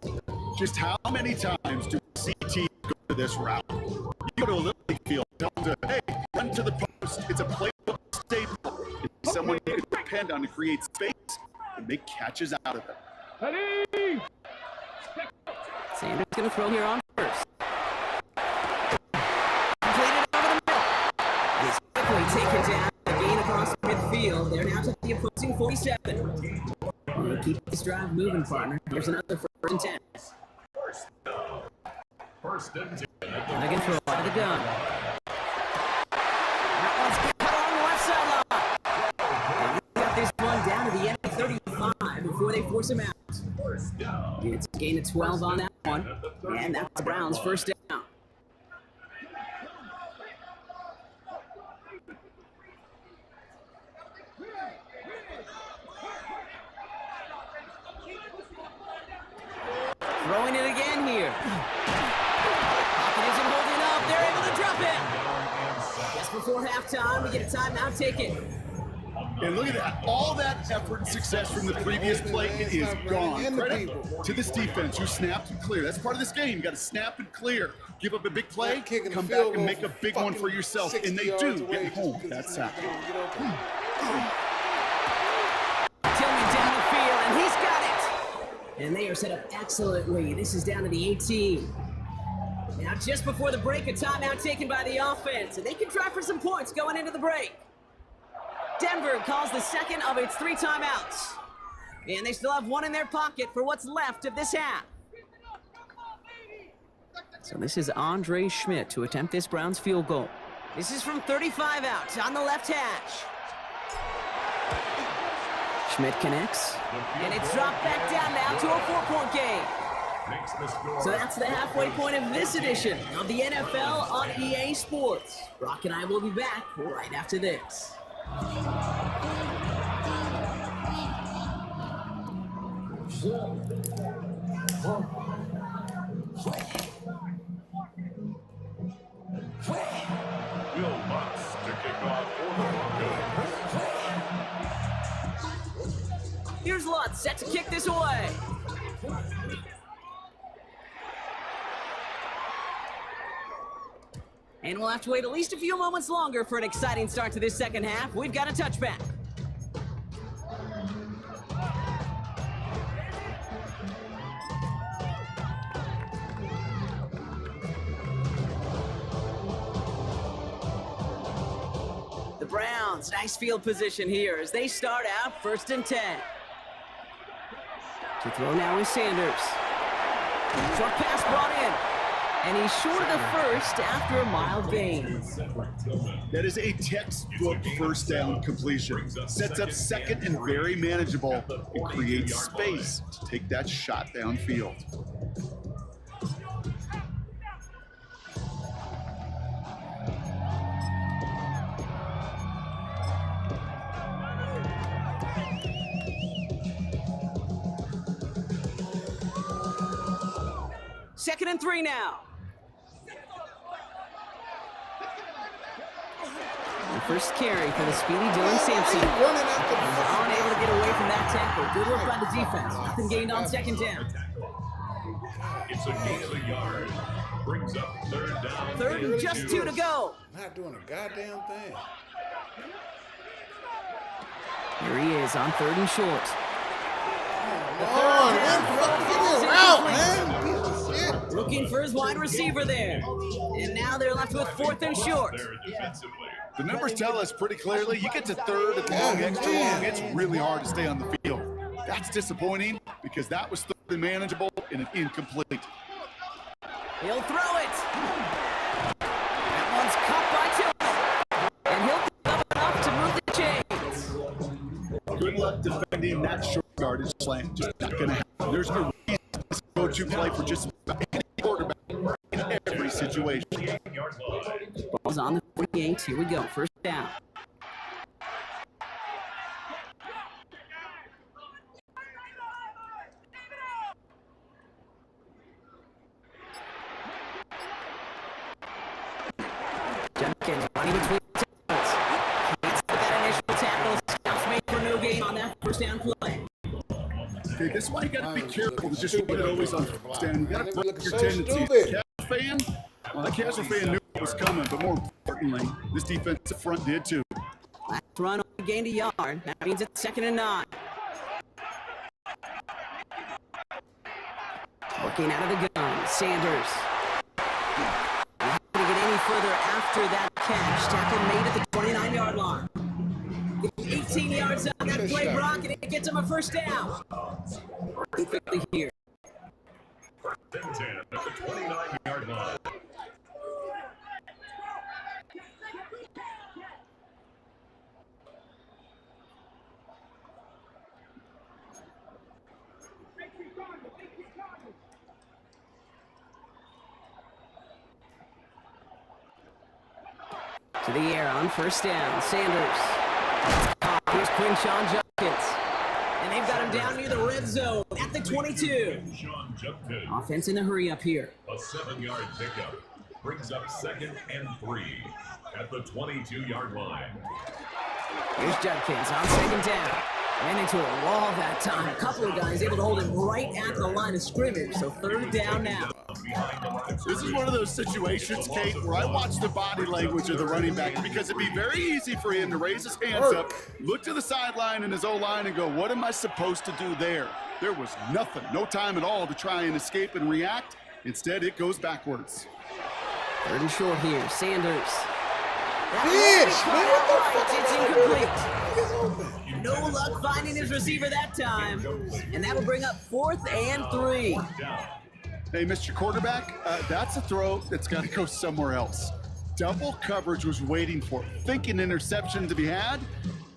Just how many times do we see teams go to this route? You go to a little league field, tell them to, hey, run to the post. It's a playbook staple. It's someone you can depend on to create space and make catches out of it. Sanders going to throw here on 1st. Completed over the middle. He's quickly taken down. A gain across midfield. They're now to the opposing 47. We'll keep this drive moving, partner. Here's another 1st and 10. First and 10. Again, throw out of the gun. That one's cut on the left sideline. We got this one down to the end of 35 before they force him out. It's a gain of 12 on that one. And that's the Browns' 1st down. Throwing it again here. Pocket isn't holding up. They're able to drop it. Just before halftime, we get a timeout taken. And look at that. All that effort and success from the previous play, it is gone. Credit to this defense who snapped and clear. That's part of this game. You got to snap and clear. Give up a big play, come back and make a big one for yourself. And they do get home that sack. are set up excellently. This is down to the 18. Now, just before the break, a timeout taken by the offense, and they can try for some points going into the break. Denver calls the second of its 3 timeouts. And they still have one in their pocket for what's left of this half. So this is Andre Schmidt to attempt this Browns field goal. This is from 35 out on the left hash. Schmidt connects, and it's dropped back down now to a 4-point game. So that's the halfway point of this edition of the NFL on EA Sports. Brock and I will be back right after this. Will Lutz to kick off for the Broncos. Here's Lutz set to kick this away. And we'll have to wait at least a few moments longer for an exciting start to this second half. We've got a touchback. The Browns, nice field position here as they start out 1st and 10. To throw now is Sanders. Short pass brought in. And he's short of the first after a mild gain. That is a textbook first down completion. Sets up second and very manageable. It creates space to take that shot downfield. Second and 3 now. The first carry for the speedy Dylan Sampson. Unable to get away from that tackle. Good work by the defense. Nothing gained on 2nd down. It's a gain of a yard. Brings up 3rd down. 3rd and just 2 to go. Not doing a goddamn thing. Here he is on 3rd and short. Looking for his wide receiver there. And now they're left with 4th and short. The numbers tell us pretty clearly, you get to 3rd and long, extra long, it's really hard to stay on the field. That's disappointing because that was 3rd and manageable and incomplete. He'll throw it. That one's caught by Tillman. And he'll pick up enough to move the chains. Good luck defending that short yardage slant. Just not going to happen. There's a reason to go to play for just about any quarterback in every situation. Ball's on the 48. Here we go. 1st down. Jenkins running between tackles. Gets that initial tackle. Stops made for no gain on that 1st down play. Okay, this is why you got to be careful to just put it always on 1st down. You got to break your tendencies. Casual fan, well, that casual fan knew it was coming, but more importantly, this defensive front did too. Last run gained a yard. That means it's 2nd and 9. Working out of the gun, Sanders. Not going to get any further after that catch. Tackle made at the 29-yard line. 18 yards on that play, Brock, and it gets him a 1st down. Quickly here. 10 at the 29-yard line. To the air on 1st down. Sanders. Here's Quinshawn Judkins. And they've got him down near the red zone at the 22. Offense in a hurry up here. A 7-yard pickup brings up 2nd and 3 at the 22-yard line. Here's Judkins on 2nd down. Ran into a wall that time. A couple of guys able to hold him right at the line of scrimmage. So 3rd down now. This is one of those situations, Kate, where I watch the body language of the running back because it'd be very easy for him to raise his hands up, look to the sideline and his O-line and go, what am I supposed to do there? There was nothing, no time at all to try and escape and react. Instead, it goes backwards. Third and short here, Sanders. It's incomplete. No luck finding his receiver that time. And that will bring up 4th and 3. Hey, Mr. Quarterback, that's a throw that's got to go somewhere else. Double coverage was waiting for it. Thinking interception to be had,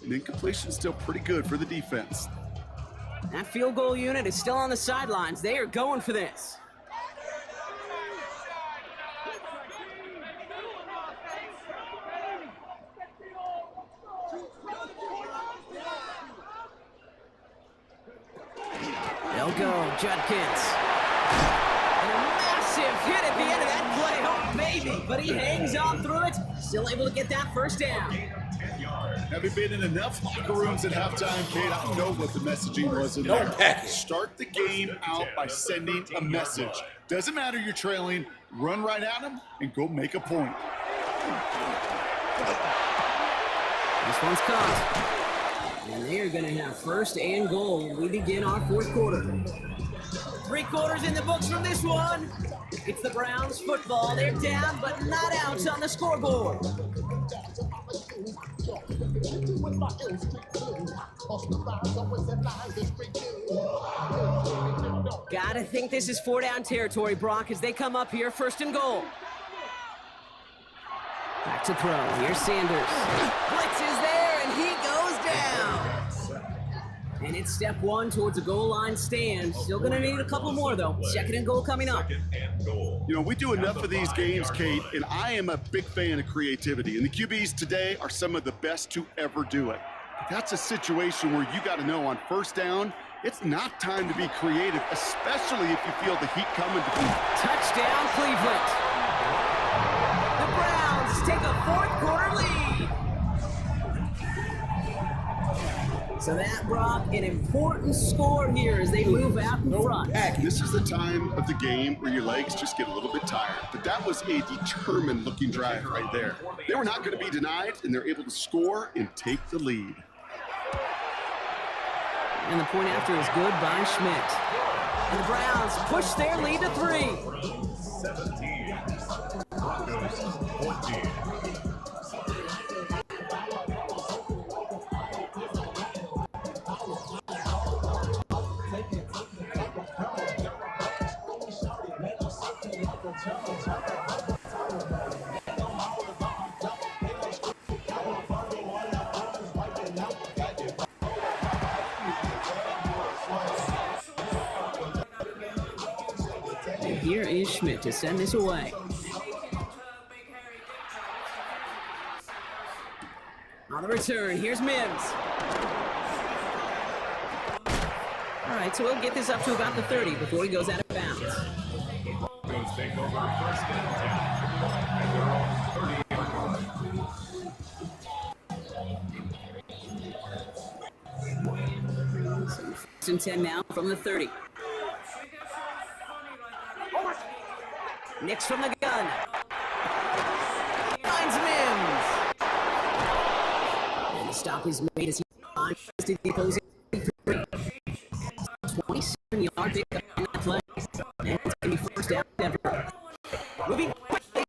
and incompletion still pretty good for the defense. That field goal unit is still on the sidelines. They are going for this. They'll go, Judkins. And a massive hit at the end of that play. Oh, baby. But he hangs on through it. Still able to get that first down. Having been in enough locker rooms at halftime, Kate, I know what the messaging was in there. Start the game out by sending a message. Doesn't matter you're trailing, run right at them and go make a point. This one's caught. And they're going to have 1st and goal. We begin our 4th quarter. 3 quarters in the books from this one. It's the Browns football. They're down, but not out on the scoreboard. Gotta think this is 4-down territory, Brock, as they come up here, 1st and goal. Back to throw. Here's Sanders. Blitz is there, and he goes down. And it's step 1 towards a goal line stand. Still gonna need a couple more, though. 2nd and goal coming up. You know, we do enough of these games, Kate, and I am a big fan of creativity. And the QBs today are some of the best to ever do it. That's a situation where you got to know on 1st down, it's not time to be creative, especially if you feel the heat coming to you. Touchdown, Cleveland. The Browns take a 4th quarter lead. So that brought an important score here as they move out in front. This is the time of the game where your legs just get a little bit tired. But that was a determined looking drive right there. They were not going to be denied, and they're able to score and take the lead. And the point after is good by Schmidt. And the Browns push their lead to 3. 17. Broncos 14. And here is Schmidt to send this away. On the return, here's Mims. All right, so we'll get this up to about the 30 before he goes out of bounds. Broncos take over 1st and 10. At their own 30. So 1st and 10 now from the 30. Nix from the gun. Finds Mims. And the stop is made as he finds the opposing 27-yard pickup on that play. And it's going to be 1st down Denver. Moving quickly,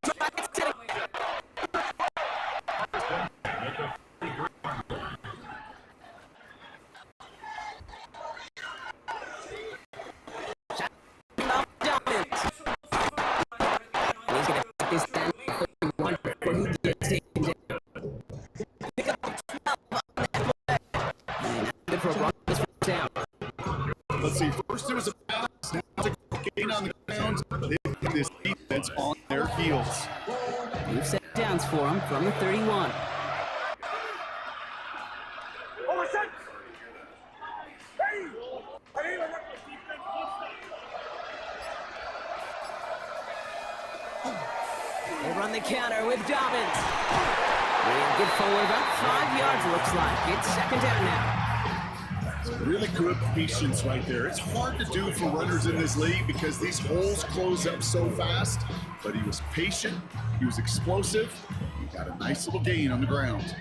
Let's see, first there was a pass, now it's a gain on the ground. They've got this defense on their heels. We've set downs for him from the 31. They run the counter with Dobbins. They'll get forward about 5 yards, looks like. It's 2nd down now. really good patience right there. It's hard to do for runners in this league because these holes close up so fast, but he was patient, he was explosive, he got a nice little gain on the ground.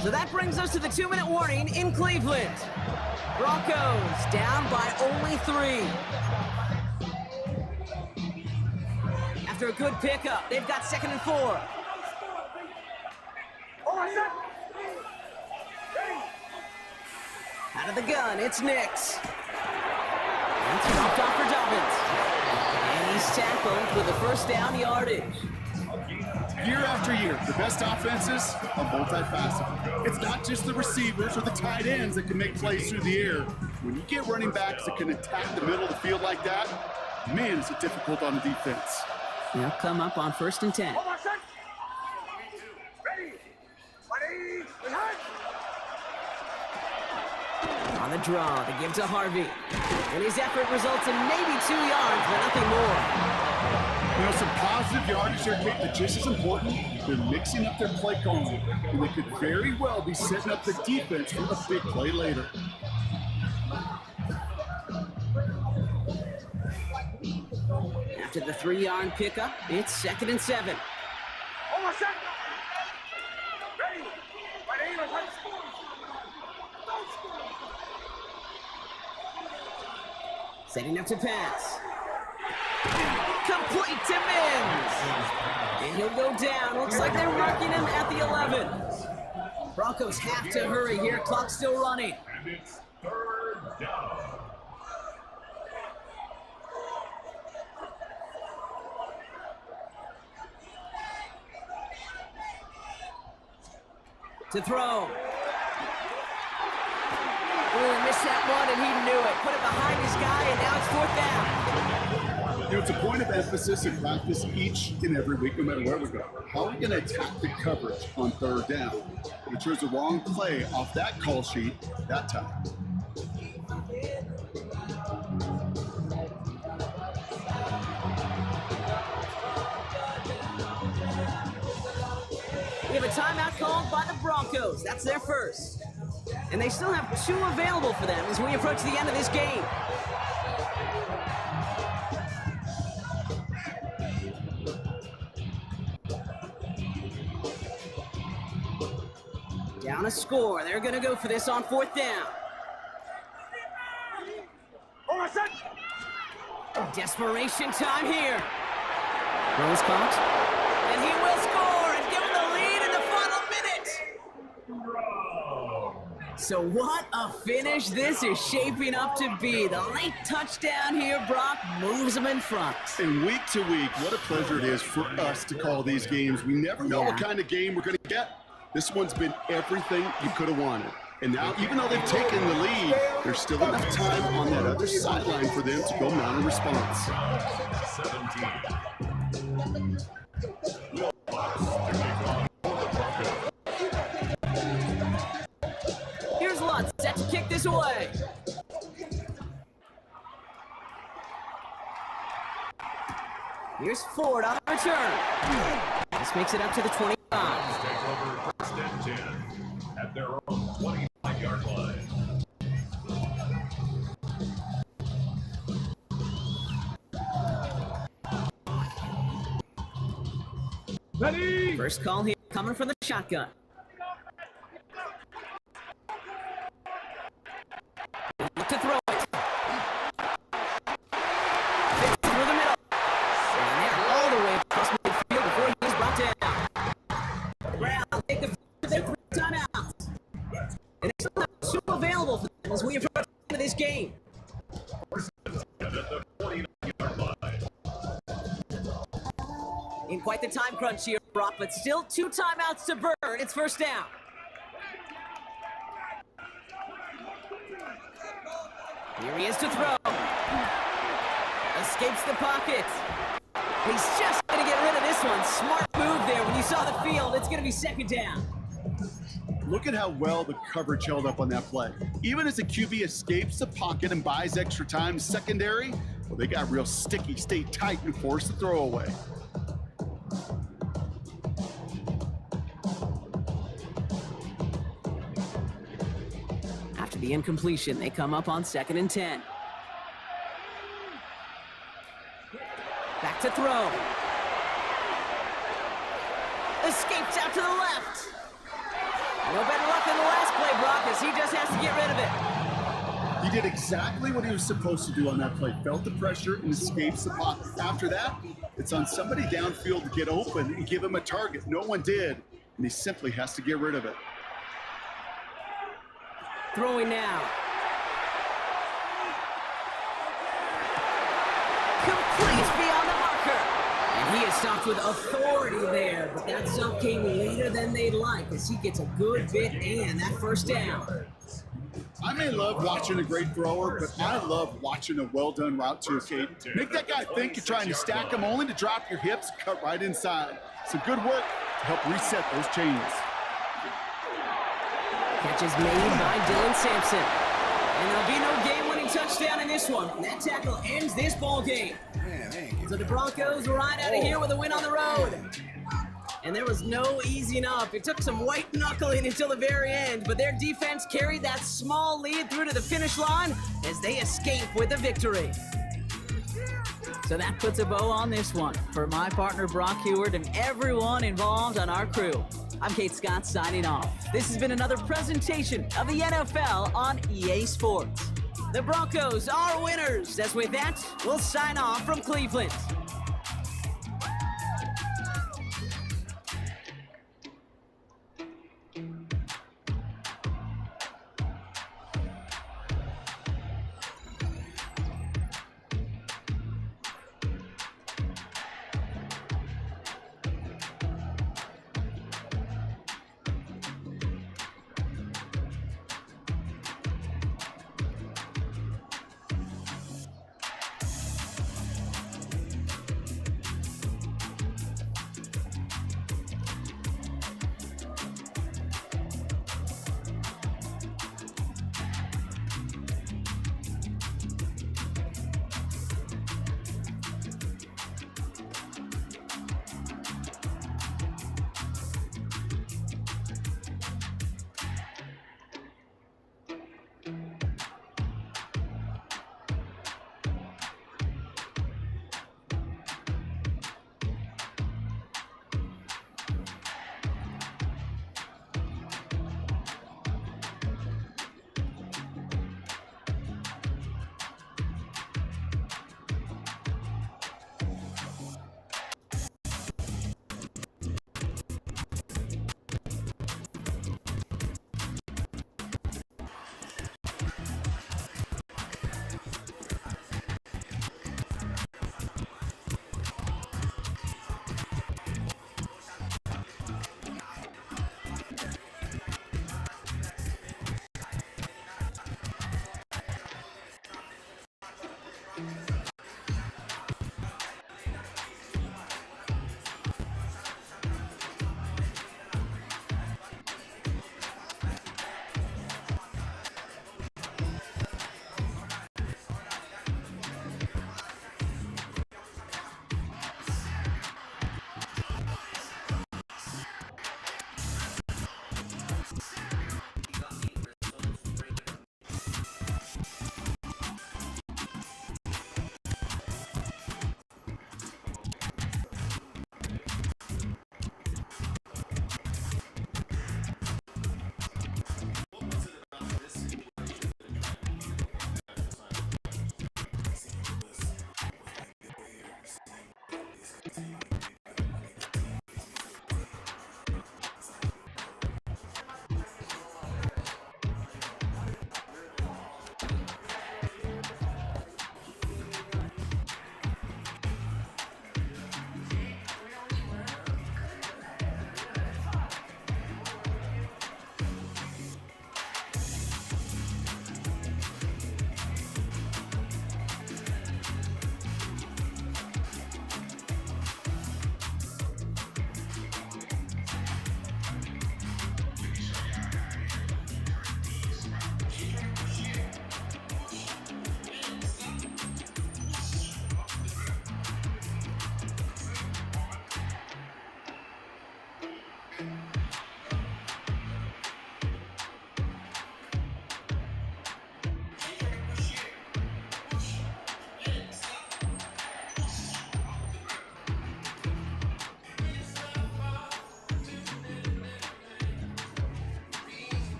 So that brings us to the 2-minute warning in Cleveland. Broncos down by only 3. After a good pickup, they've got 2nd and 4. Out of the gun, it's Nix. It's dropped off for Dobbins. And he's tackled with a first down yardage. Year after year, the best offenses are multifaceted. It's not just the receivers or the tight ends that can make plays through the air. When you get running backs that can attack the middle of the field like that, man, is it difficult on the defense. They'll come up on 1st and 10. On the draw, they give to Harvey. And his effort results in maybe 2 yards, but nothing more. You know, some positive yardage there, Kate, but just as important, they're mixing up their play calling. And they could very well be setting up the defense for a big play later. After the 3-yard pickup, it's 2nd and 7. Setting up to pass. Complete to Mims. And he'll go down. Looks like they're marking him at the 11. Broncos have to hurry here. Clock still running. And it's 3rd down. To throw. Oh, missed that one, and he knew it. Put it behind his guy, and now it's 4th down. You know, it's a point of emphasis in practice each and every week, no matter where we go. How are we going to attack the coverage on 3rd down? If we chose the wrong play off that call sheet that time. We have a timeout called by the Broncos. That's their first. And they still have 2 available for them as we approach the end of this game. Down a score. They're going to go for this on 4th down. Desperation time here. Rose caught. And he will score and give him the lead in the final minute. So what a finish this is shaping up to be. The late touchdown here, Brock, moves them in front. And week to week, what a pleasure it is for us to call these games. We never know what kind of game we're going to get. This one's been everything you could have wanted. And now, even though they've taken the lead, there's still enough time on that other sideline for them to go mount a response. 17. Here's Lutz set to kick this away. Here's Ford on return. This makes it up to the 25. Take over 1st and 10 at their own 25-yard line. Ready. First call here coming from the shotgun. Look to throw it. Fits through the middle. And they're all the way across midfield before he's brought down. Brown take the 3 timeouts. And they still have 2 available for them as we approach the end of this game. In quite the time crunch here, Brock, but still 2 timeouts to burn. It's 1st down. Here he is to throw. Escapes the pocket. He's just going to get rid of this one. Smart move there. When you saw the field, it's going to be 2nd down. Look at how well the coverage held up on that play. Even as the QB escapes the pocket and buys extra time, secondary Well, they got real sticky, stayed tight, and forced the throw away. After the incompletion, they come up on 2nd and 10. Back to throw. Escapes out to the left. No better luck than the last play, Brock, as he just has to get rid of it. He did exactly what he was supposed to do on that play. Felt the pressure and escapes the pocket. After that, it's on somebody downfield to get open and give him a target. No one did, and he simply has to get rid of it. Throwing now. Completes beyond the marker. And he is stopped with authority there, but that stop came later than they'd like as he gets a good bit and that first down. I may love watching a great thrower, but I love watching a well-done route too, Kate. Make that guy think you're trying to stack him only to drop your hips and cut right inside. Some good work to help reset those chains. Catch is made by Dylan Sampson. And there'll be no game-winning touchdown in this one. That tackle ends this ball game. So the Broncos ride out of here with a win on the road. And there was no easing up. It took some white knuckling until the very end, but their defense carried that small lead through to the finish line as they escape with a victory. So that puts a bow on this one. For my partner Brock Heward and everyone involved on our crew, I'm Kate Scott signing off. This has been another presentation of the NFL on EA Sports. The Broncos are winners. As with that, we'll sign off from Cleveland.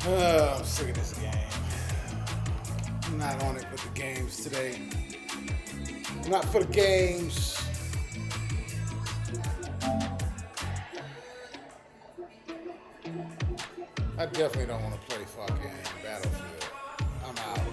I'm sick of this game. I'm not on it with the games today. I'm not for the games. I definitely don't want to play fuck games.